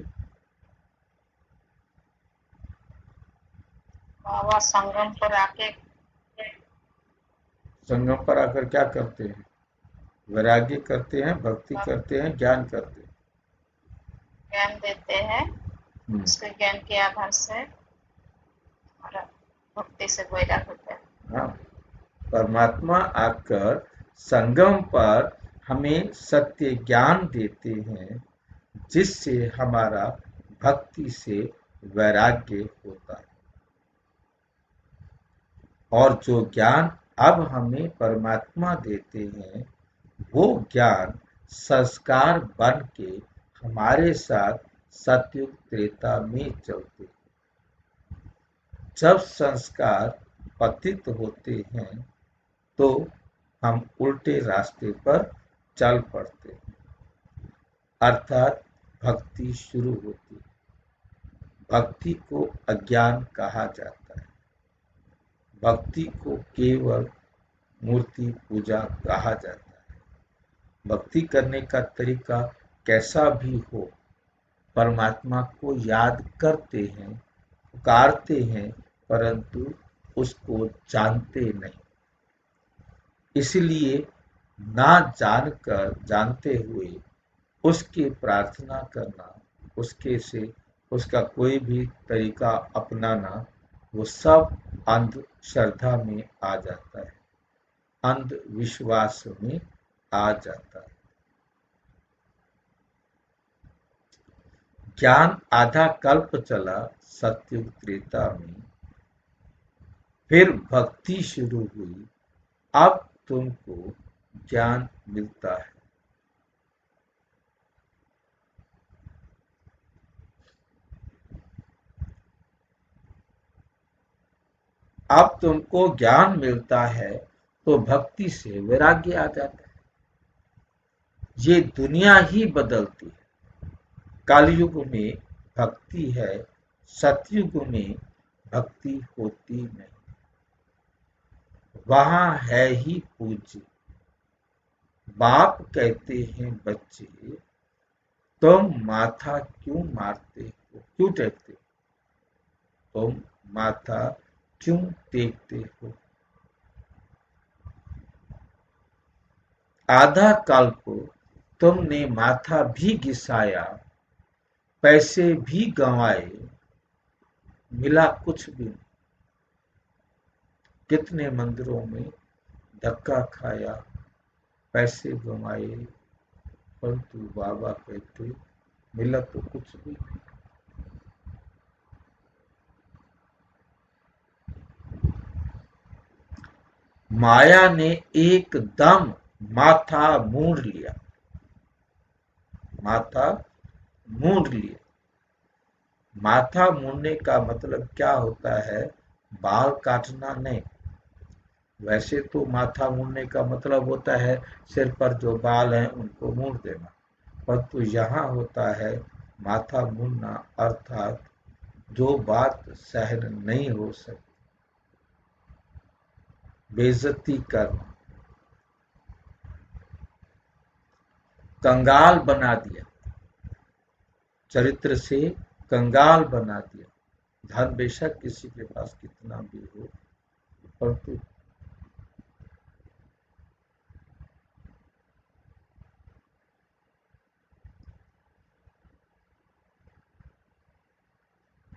बाबा संगम पर आके संगम पर आकर क्या करते हैं? वैराग्य करते हैं, भक्ति करते हैं, ज्ञान करते हैं। ज्ञान देते हैं। उसके ज्ञान के आधार से और भक्ति से वैराग होता है। हाँ, परमात्मा आकर संगम पर हमें सत्य ज्ञान देते हैं जिससे हमारा भक्ति से वैराग्य होता है। और जो ज्ञान अब हमें परमात्मा देते हैं, वो ज्ञान संस्कार बन के हमारे साथ सतयुग त्रेता में चलते। जब संस्कार पतित होते हैं तो हम उल्टे रास्ते पर चल पड़ते हैं, अर्थात भक्ति शुरू होती है। भक्ति को अज्ञान कहा जाता है। भक्ति को केवल मूर्ति पूजा कहा जाता है। भक्ति करने का तरीका कैसा भी हो, परमात्मा को याद करते हैं, पुकारते हैं, परंतु उसको जानते नहीं। इसलिए ना जानकर जानते हुए उसकी प्रार्थना करना, उसके से उसका कोई भी तरीका अपनाना, वो सब अंधश्रद्धा में आ जाता है, अंधविश्वास में आ जाता है। ज्ञान आधा कल्प चला सतयुग त्रेता में, फिर भक्ति शुरू हुई, अब तुमको ज्ञान मिलता है। अब तुमको ज्ञान मिलता है तो भक्ति से वैराग्य आ जाता है। ये दुनिया ही बदलती है। कलयुग में भक्ति है, सतयुग में भक्ति होती नहीं। वहां है ही पूज्य। बाप कहते हैं, बच्चे तुम माथा क्यों मारते हो, क्यों टेकते हो? तुम माथा क्यों टेकते हो? आधा कल्प तुमने माथा भी घिसाया, पैसे भी गंवाए, मिला कुछ भी नहीं। कितने मंदिरों में धक्का खाया, पैसे गंवाए, परंतु बाबा कहते मिला तो कुछ भी नहीं। माया ने एकदम माथा मूंड लिया, माथा मूंड लिया। माथा मूंडने का मतलब क्या होता है? बाल काटना नहीं। वैसे तो माथा मूंडने का मतलब होता है सिर पर जो बाल हैं उनको मूंड देना, परंतु यहाँ होता है माथा मूंडना, अर्थात जो बात सहन नहीं हो सकती, बेइज्जती करना, कंगाल बना दिया, चरित्र से कंगाल बना दिया। धन बेशक किसी के पास कितना भी हो, परंतु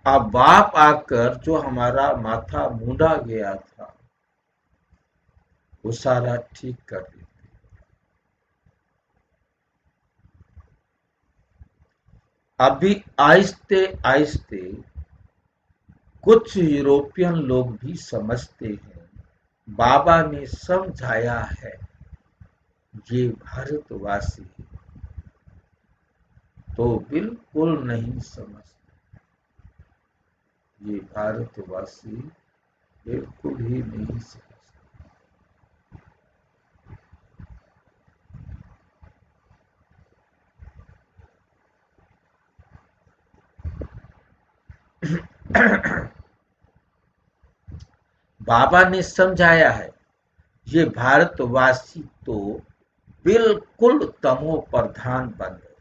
अब बाप आकर जो हमारा माथा मूंडा गया था वो सारा ठीक कर देते। अभी आहिस्ते आहिस्ते कुछ यूरोपियन लोग भी समझते हैं, बाबा ने समझाया है, ये भारतवासी है, तो बिल्कुल नहीं समझते। ये भारतवासी बिल्कुल ही नहीं समझते। बाबा ने समझाया है, ये भारतवासी तो बिल्कुल तमो प्रधान बन गए।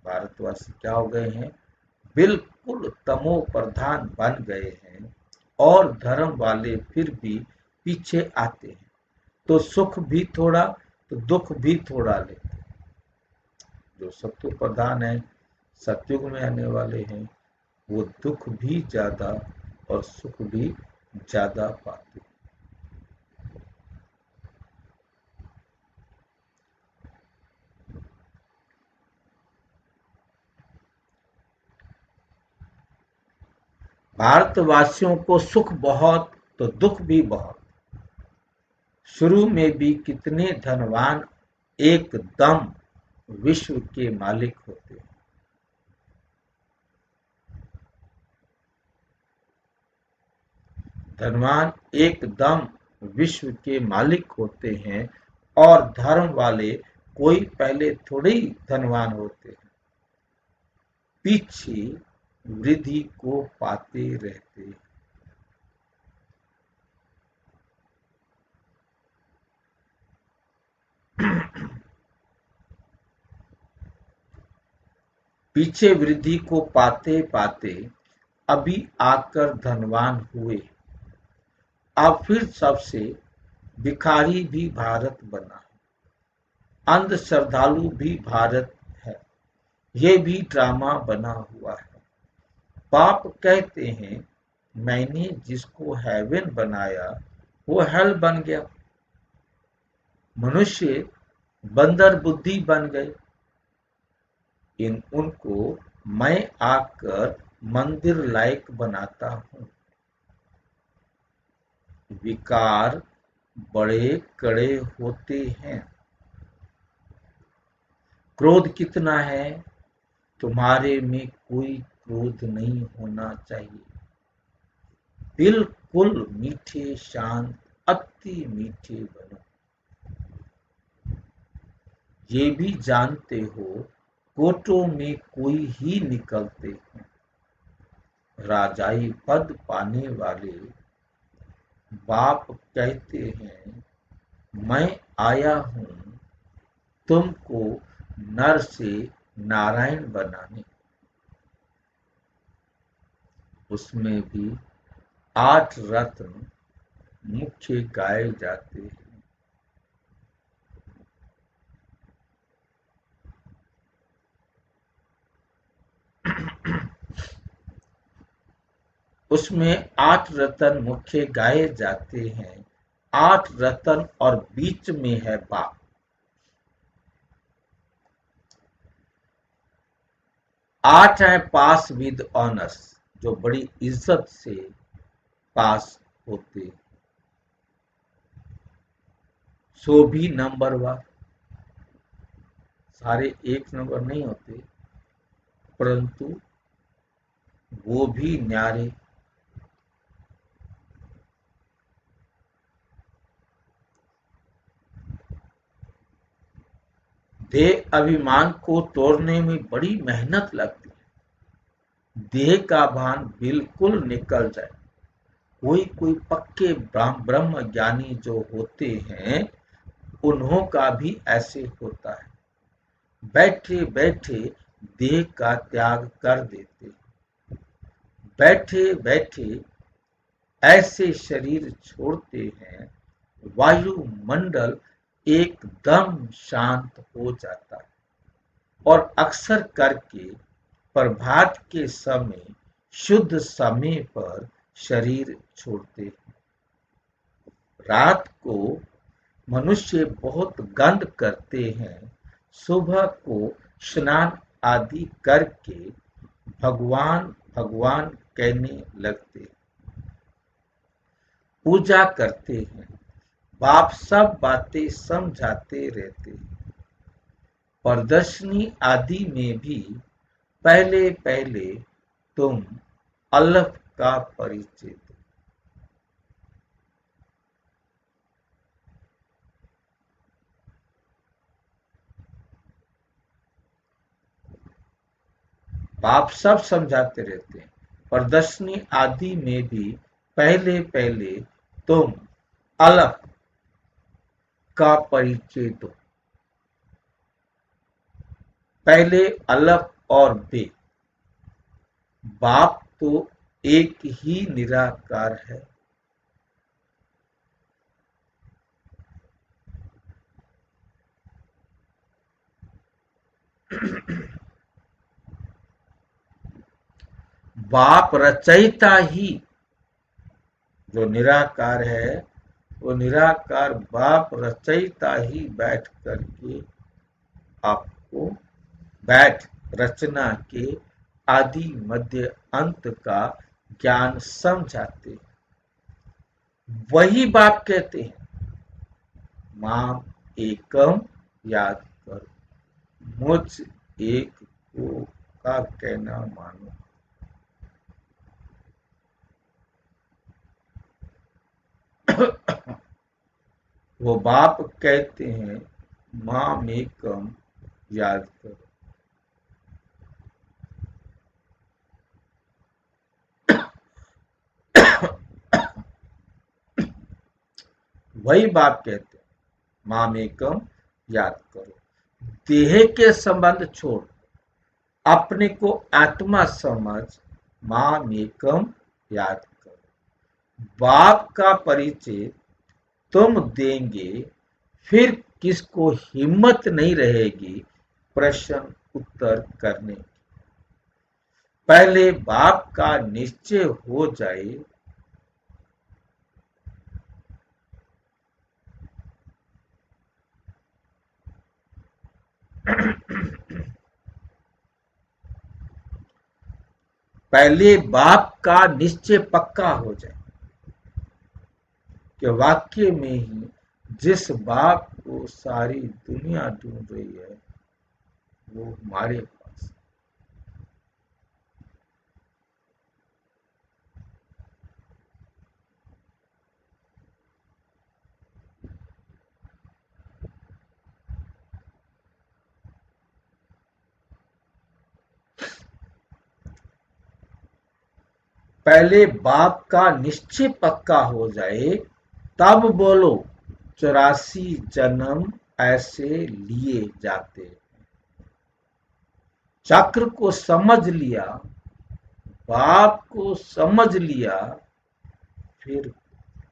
भारतवासी क्या हो गए हैं? बिल्कुल तमो प्रधान बन गए हैं, और धर्म वाले फिर भी पीछे आते हैं, तो सुख भी थोड़ा तो दुख भी थोड़ा लेते हैं। जो सत्व प्रधान है, सतयुग में आने वाले हैं, वो दुख भी ज्यादा और सुख भी ज्यादा पाते हैं। भारतवासियों को सुख बहुत तो दुख भी बहुत। शुरू में भी कितने धनवान एकदम विश्व के मालिक होते हैं। धनवान एकदम विश्व के मालिक होते हैं और धर्म वाले कोई पहले थोड़े ही धनवान होते हैं, पीछे वृद्धि को पाते रहते हैं। पीछे वृद्धि को पाते पाते अभी आकर धनवान हुए। अब फिर सबसे भिखारी भी भारत बना, अंध श्रद्धालु भी भारत है। ये भी ड्रामा बना हुआ है। पाप कहते हैं मैंने जिसको हेवन बनाया वो हेल बन गया। मनुष्य बंदर बुद्धि बन गए। उनको मैं आकर मंदिर लायक बनाता हूँ। विकार बड़े कड़े होते हैं। क्रोध कितना है? तुम्हारे में कोई क्रोध नहीं होना चाहिए। बिल्कुल मीठे शांत अति मीठे बनो। ये भी जानते हो कोटों में कोई ही निकलते हैं। राजाई पद पाने वाले बाप कहते हैं मैं आया हूँ तुमको नर से नारायण बनाने। उसमें भी 8 रत्न मुख्य गाए जाते हैं। उसमें 8 रत्न मुख्य गाए जाते हैं। 8 रत्न और बीच में है बाप। आठ है पास विद ऑनर्स, जो बड़ी इज्जत से पास होते। सो भी नंबरवार, सारे 1 नंबर नहीं होते, परंतु वो भी न्यारे। देह अभिमान को तोड़ने में बड़ी मेहनत लगती है। देह का भान बिल्कुल निकल जाए। कोई पक्के ब्रह्म ज्ञानी जो होते हैं उन्हों का भी ऐसे होता है। बैठे बैठे देह का त्याग कर देते। बैठे बैठे ऐसे शरीर छोड़ते हैं वायुमंडल एकदम शांत हो जाता है। और अक्सर करके प्रभात के समय शुद्ध समय पर शरीर छोड़ते हैं। रात को मनुष्य बहुत गंध करते हैं। सुबह को स्नान आदि करके भगवान भगवान कहने लगते, पूजा करते हैं। बाप सब बातें समझाते रहते हैं। प्रदर्शनी आदि में भी पहले पहले तुम अल्लाह का परिचय दो। बाप सब समझाते रहते हैं। प्रदर्शनी आदि में भी पहले पहले तुम अल्लाह का परिचय दो। पहले अल्लाह और बे। बाप तो एक ही निराकार है। बाप रचयिता ही, जो निराकार है वो निराकार बाप रचयिता ही बैठ करके आपको रचना के आदि मध्य अंत का ज्ञान समझाते हैं। वही बाप कहते हैं माम एकम याद करो, मुझ एक को का कहना मानो। वो बाप कहते हैं माम एकम याद करो। वही बाप कहते हैं माम एकम याद करो। देह के संबंध छोड़ अपने को आत्मा समझ माम एकम याद करो। बाप का परिचय तुम देंगे, फिर किसको हिम्मत नहीं रहेगी प्रश्न उत्तर करने की। पहले बाप का निश्चय हो जाए, पहले बाप का निश्चय पक्का हो जाए कि वाक्य में ही जिस बाप को सारी दुनिया ढूंढ रही है वो हमारे पास। पहले बाप का निश्चय पक्का हो जाए, तब बोलो 84 जन्म ऐसे लिए जाते। चक्र को समझ लिया, बाप को समझ लिया, फिर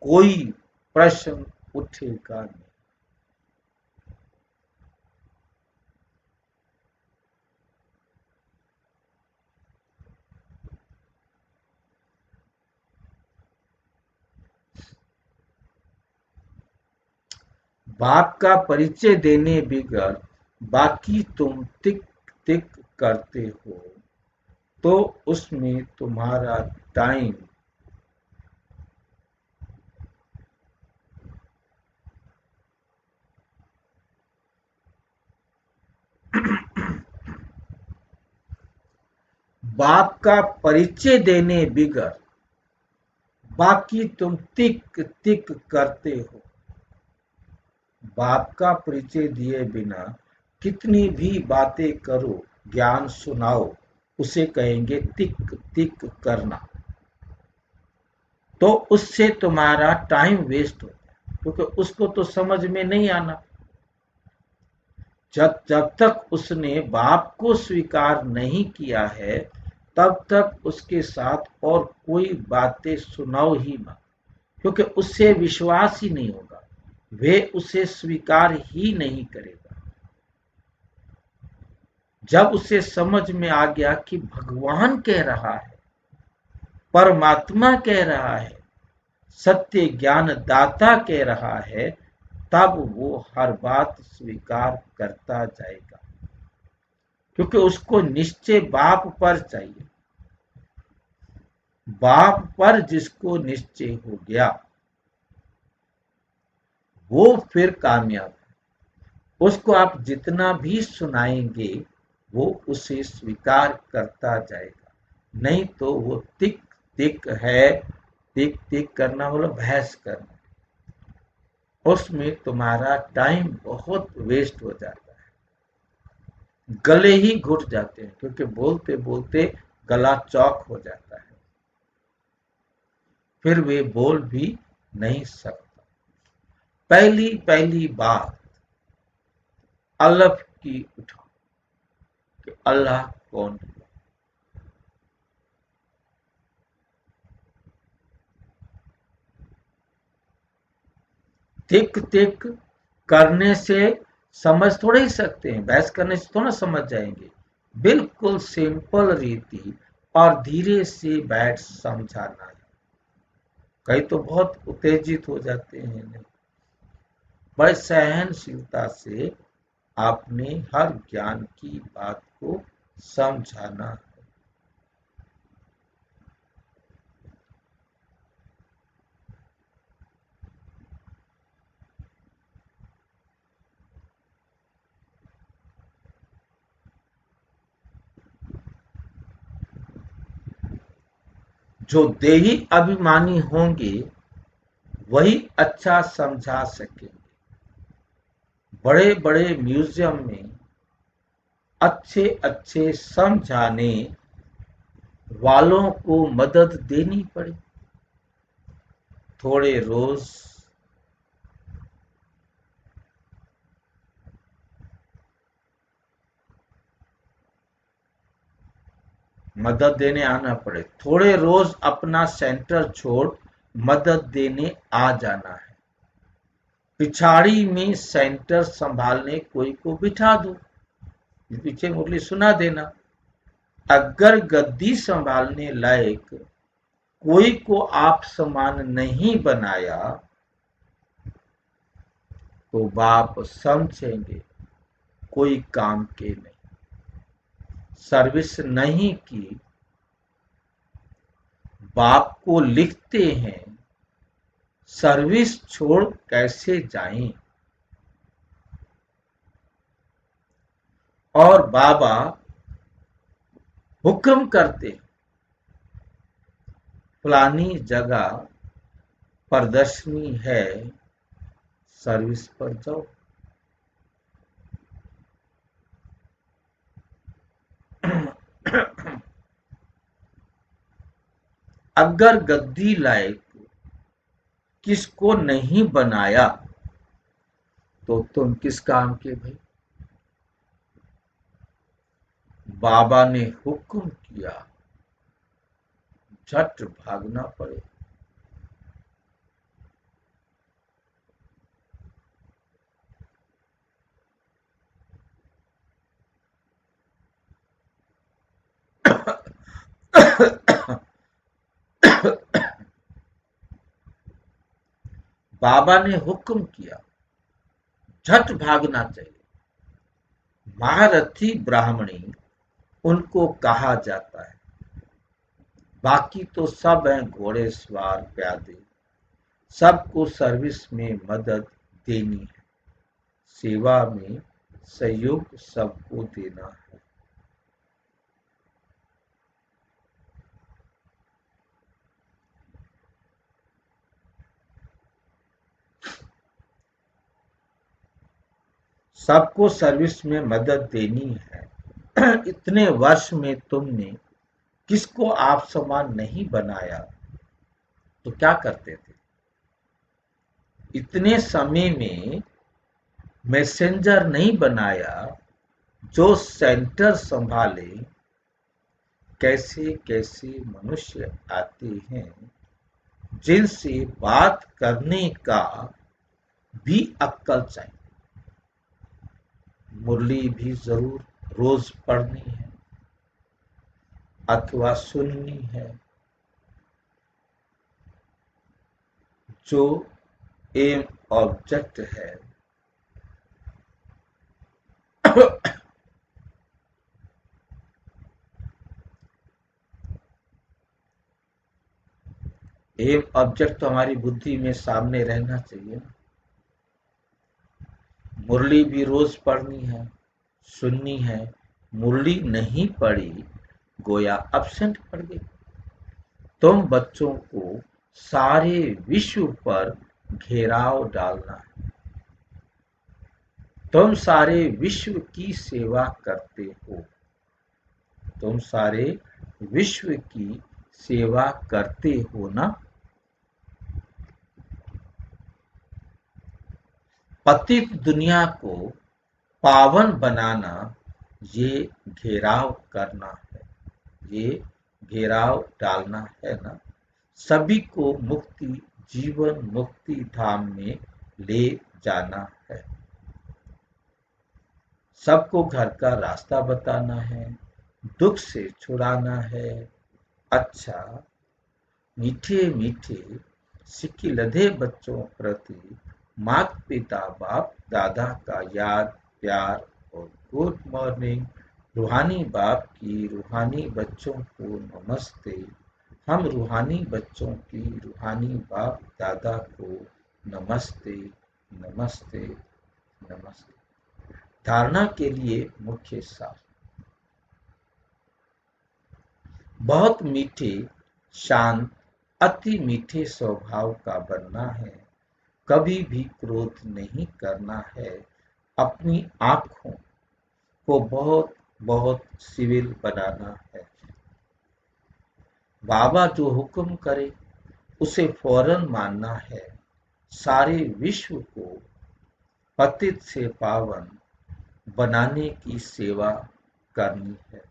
कोई प्रश्न उठेगा नहीं। बाप का परिचय देने बिगर बाकी तुम तिक तिक करते हो तो उसमें तुम्हारा टाइम बाप का परिचय देने बिगर बाकी तुम तिक तिक करते हो। बाप का परिचय दिए बिना कितनी भी बातें करो, ज्ञान सुनाओ, उसे कहेंगे तिक तिक करना। तो उससे तुम्हारा टाइम वेस्ट होता है, क्योंकि उसको तो समझ में नहीं आना। जब जब तक उसने बाप को स्वीकार नहीं किया है, तब तक उसके साथ और कोई बातें सुनाओ ही मत, क्योंकि उससे विश्वास ही नहीं होगा, वे उसे स्वीकार ही नहीं करेगा। जब उसे समझ में आ गया कि भगवान कह रहा है, परमात्मा कह रहा है, सत्य ज्ञान दाता कह रहा है, तब वो हर बात स्वीकार करता जाएगा, क्योंकि उसको निश्चय बाप पर चाहिए। बाप पर जिसको निश्चय हो गया वो फिर कामयाब है। उसको आप जितना भी सुनाएंगे वो उसे स्वीकार करता जाएगा, नहीं तो वो तिक तिक है। तिक तिक करना मतलब बहस करना, उसमें तुम्हारा टाइम बहुत वेस्ट हो जाता है। गले ही घुट जाते हैं, क्योंकि बोलते बोलते गला चौक हो जाता है, फिर वे बोल भी नहीं सकता। पहली पहली बात अलफ की उठाओ कि अल्लाह कौन है। तिक तिक करने से समझ थोड़े ही सकते हैं, बहस करने से थोड़ा समझ जाएंगे। बिल्कुल सिंपल रीति और धीरे से बैठ समझाना है। कई तो बहुत उत्तेजित हो जाते हैं, नहीं, बड़े सहनशीलता से आपने हर ज्ञान की बात को समझाना है। जो देही अभिमानी होंगे वही अच्छा समझा सकेंगे। बड़े बड़े म्यूजियम में अच्छे अच्छे समझाने वालों को मदद देनी पड़ी। थोड़े रोज मदद देने आना पड़े, थोड़े रोज अपना सेंटर छोड़ मदद देने आ जाना है। पिछाड़ी में सेंटर संभालने कोई को बिठा दो, पीछे मुरली सुना देना। अगर गद्दी संभालने लायक कोई को आप समान नहीं बनाया तो बाप समझेंगे कोई काम के नहीं। सर्विस नहीं की, बाप को लिखते हैं सर्विस छोड़ कैसे जाएं। और बाबा हुक्म करते, फलानी जगह प्रदर्शनी है, सर्विस पर जाओ। अगर गद्दी लायक किसको नहीं बनाया तो तुम किस काम के भाई। बाबा ने हुक्म किया, झट भागना पड़े। बाबा ने हुक्म किया, झट भागना चाहिए। महारथी ब्राह्मणी उनको कहा जाता है, बाकी तो सब हैं घोड़े सवार प्यादे। सबको सर्विस में मदद देनी है, सेवा में सहयोग सबको देना है। सबको सर्विस में मदद देनी है। इतने वर्ष में तुमने किसको आप समान नहीं बनाया तो क्या करते थे। इतने समय में मैसेंजर नहीं बनाया जो सेंटर संभाले। कैसे कैसे मनुष्य आते हैं जिनसे बात करने का भी अक्ल चाहिए। मुरली भी जरूर रोज पढ़नी है अथवा सुननी है। जो एम ऑब्जेक्ट है एम ऑब्जेक्ट तो हमारी बुद्धि में सामने रहना चाहिए। मुरली भी रोज पढ़नी है, सुननी है। मुरली नहीं पढ़ी गोया अब्सेंट पड़ गई। तुम बच्चों को सारे विश्व पर घेराव डालना है। तुम सारे विश्व की सेवा करते हो। तुम सारे विश्व की सेवा करते हो ना। पतित दुनिया को पावन बनाना ये घेराव करना है, ये घेराव डालना है ना। सभी को मुक्ति जीवन मुक्ति धाम में ले जाना है। सबको घर का रास्ता बताना है, दुख से छुड़ाना है। अच्छा मीठे मीठे सिक्की लधे बच्चों प्रति माता पिता बाप दादा का याद प्यार और गुड मॉर्निंग। रूहानी बाप की रूहानी बच्चों को नमस्ते। हम रूहानी बच्चों की रूहानी बाप दादा को नमस्ते नमस्ते नमस्ते। धारणा के लिए मुख्य सार। बहुत मीठे शांत, अति मीठे स्वभाव का बनना है, कभी भी क्रोध नहीं करना है, अपनी आंखों को बहुत बहुत सिविल बनाना है। बाबा जो हुक्म करे उसे फौरन मानना है, सारे विश्व को पतित से पावन बनाने की सेवा करनी है,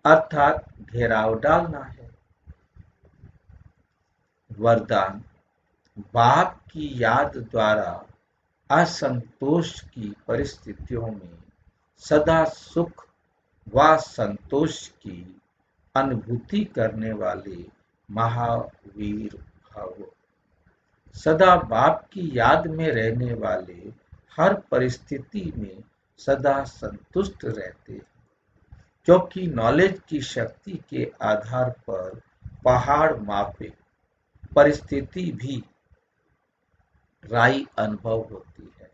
अर्थात घेराव डालना है। वरदान: बाप की याद द्वारा असंतोष की परिस्थितियों में सदा सुख व संतोष की अनुभूति करने वाले महावीर भव। सदा बाप की याद में रहने वाले हर परिस्थिति में सदा संतुष्ट रहते हैं, क्योंकि नॉलेज की शक्ति के आधार पर पहाड़ मापे परिस्थिति भी राई अनुभव होती है।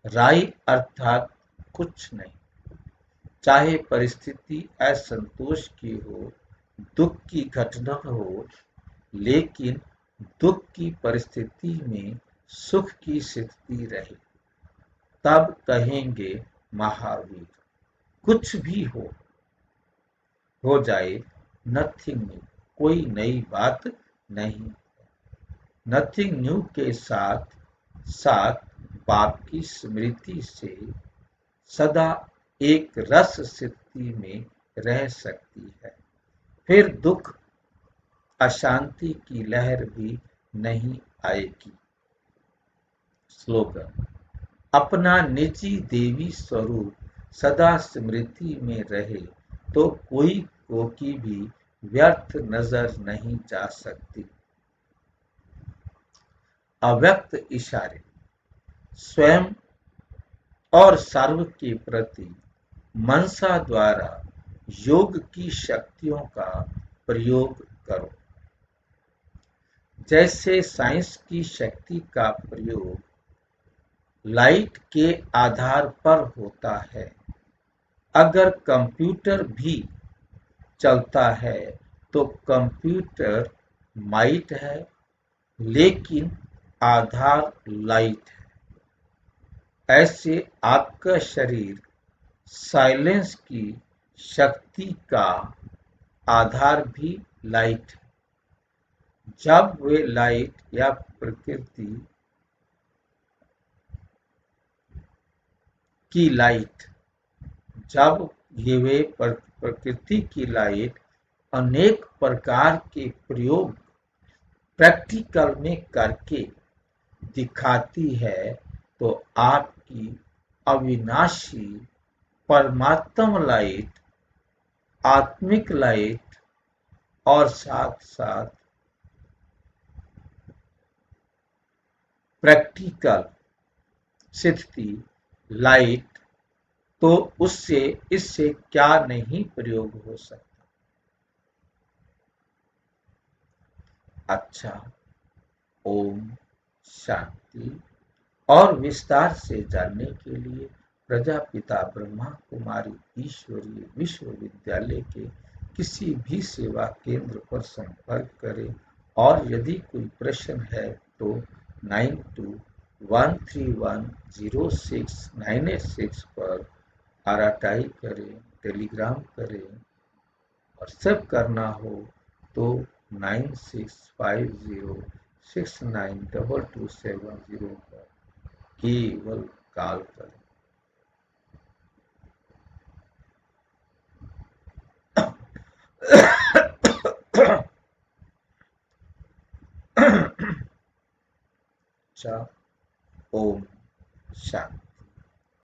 राई अर्थात कुछ नहीं, चाहे परिस्थिति असंतोष की हो, दुख की घटना हो, लेकिन दुख की परिस्थिति में सुख की स्थिति रहे, तब कहेंगे महावीर। कुछ भी हो जाए, नथिंग न्यू, कोई नई बात नहीं। नथिंग न्यू के साथ साथ बाप की स्मृति से सदा एक रस स्थिति में रह सकती है, फिर दुख अशांति की लहर भी नहीं आएगी। स्लोगन: अपना निजी देवी स्वरूप सदा स्मृति में रहे तो कोई कोकी भी व्यर्थ नजर नहीं जा सकती। अव्यक्त इशारे: स्वयं और सर्व के प्रति मनसा द्वारा योग की शक्तियों का प्रयोग करो। जैसे साइंस की शक्ति का प्रयोग लाइट के आधार पर होता है, अगर कंप्यूटर भी चलता है तो कंप्यूटर माइट है, लेकिन आधार लाइट है। ऐसे आपका शरीर साइलेंस की शक्ति का आधार भी लाइट है। जब वे लाइट या प्रकृति की लाइट जब ये वे प्रकृति की लाइट अनेक प्रकार के प्रयोग प्रैक्टिकल में करके दिखाती है, तो आपकी अविनाशी परमात्म लाइट, आत्मिक लाइट और साथ साथ प्रैक्टिकल स्थिति लाइट, तो उससे इससे क्या नहीं प्रयोग हो सकता। अच्छा, ओम शांति। और विस्तार से जानने के लिए प्रजापिता ब्रह्मा कुमारी ईश्वरीय विश्वविद्यालय के किसी भी सेवा केंद्र पर संपर्क करें, और यदि कोई प्रश्न है तो 9213106986 पर आरटाई करें, टेलीग्राम करें, व्हाट्सएप करना हो तो 9650692270 पर केवल कॉल करें। अच्छा, ओम शांति।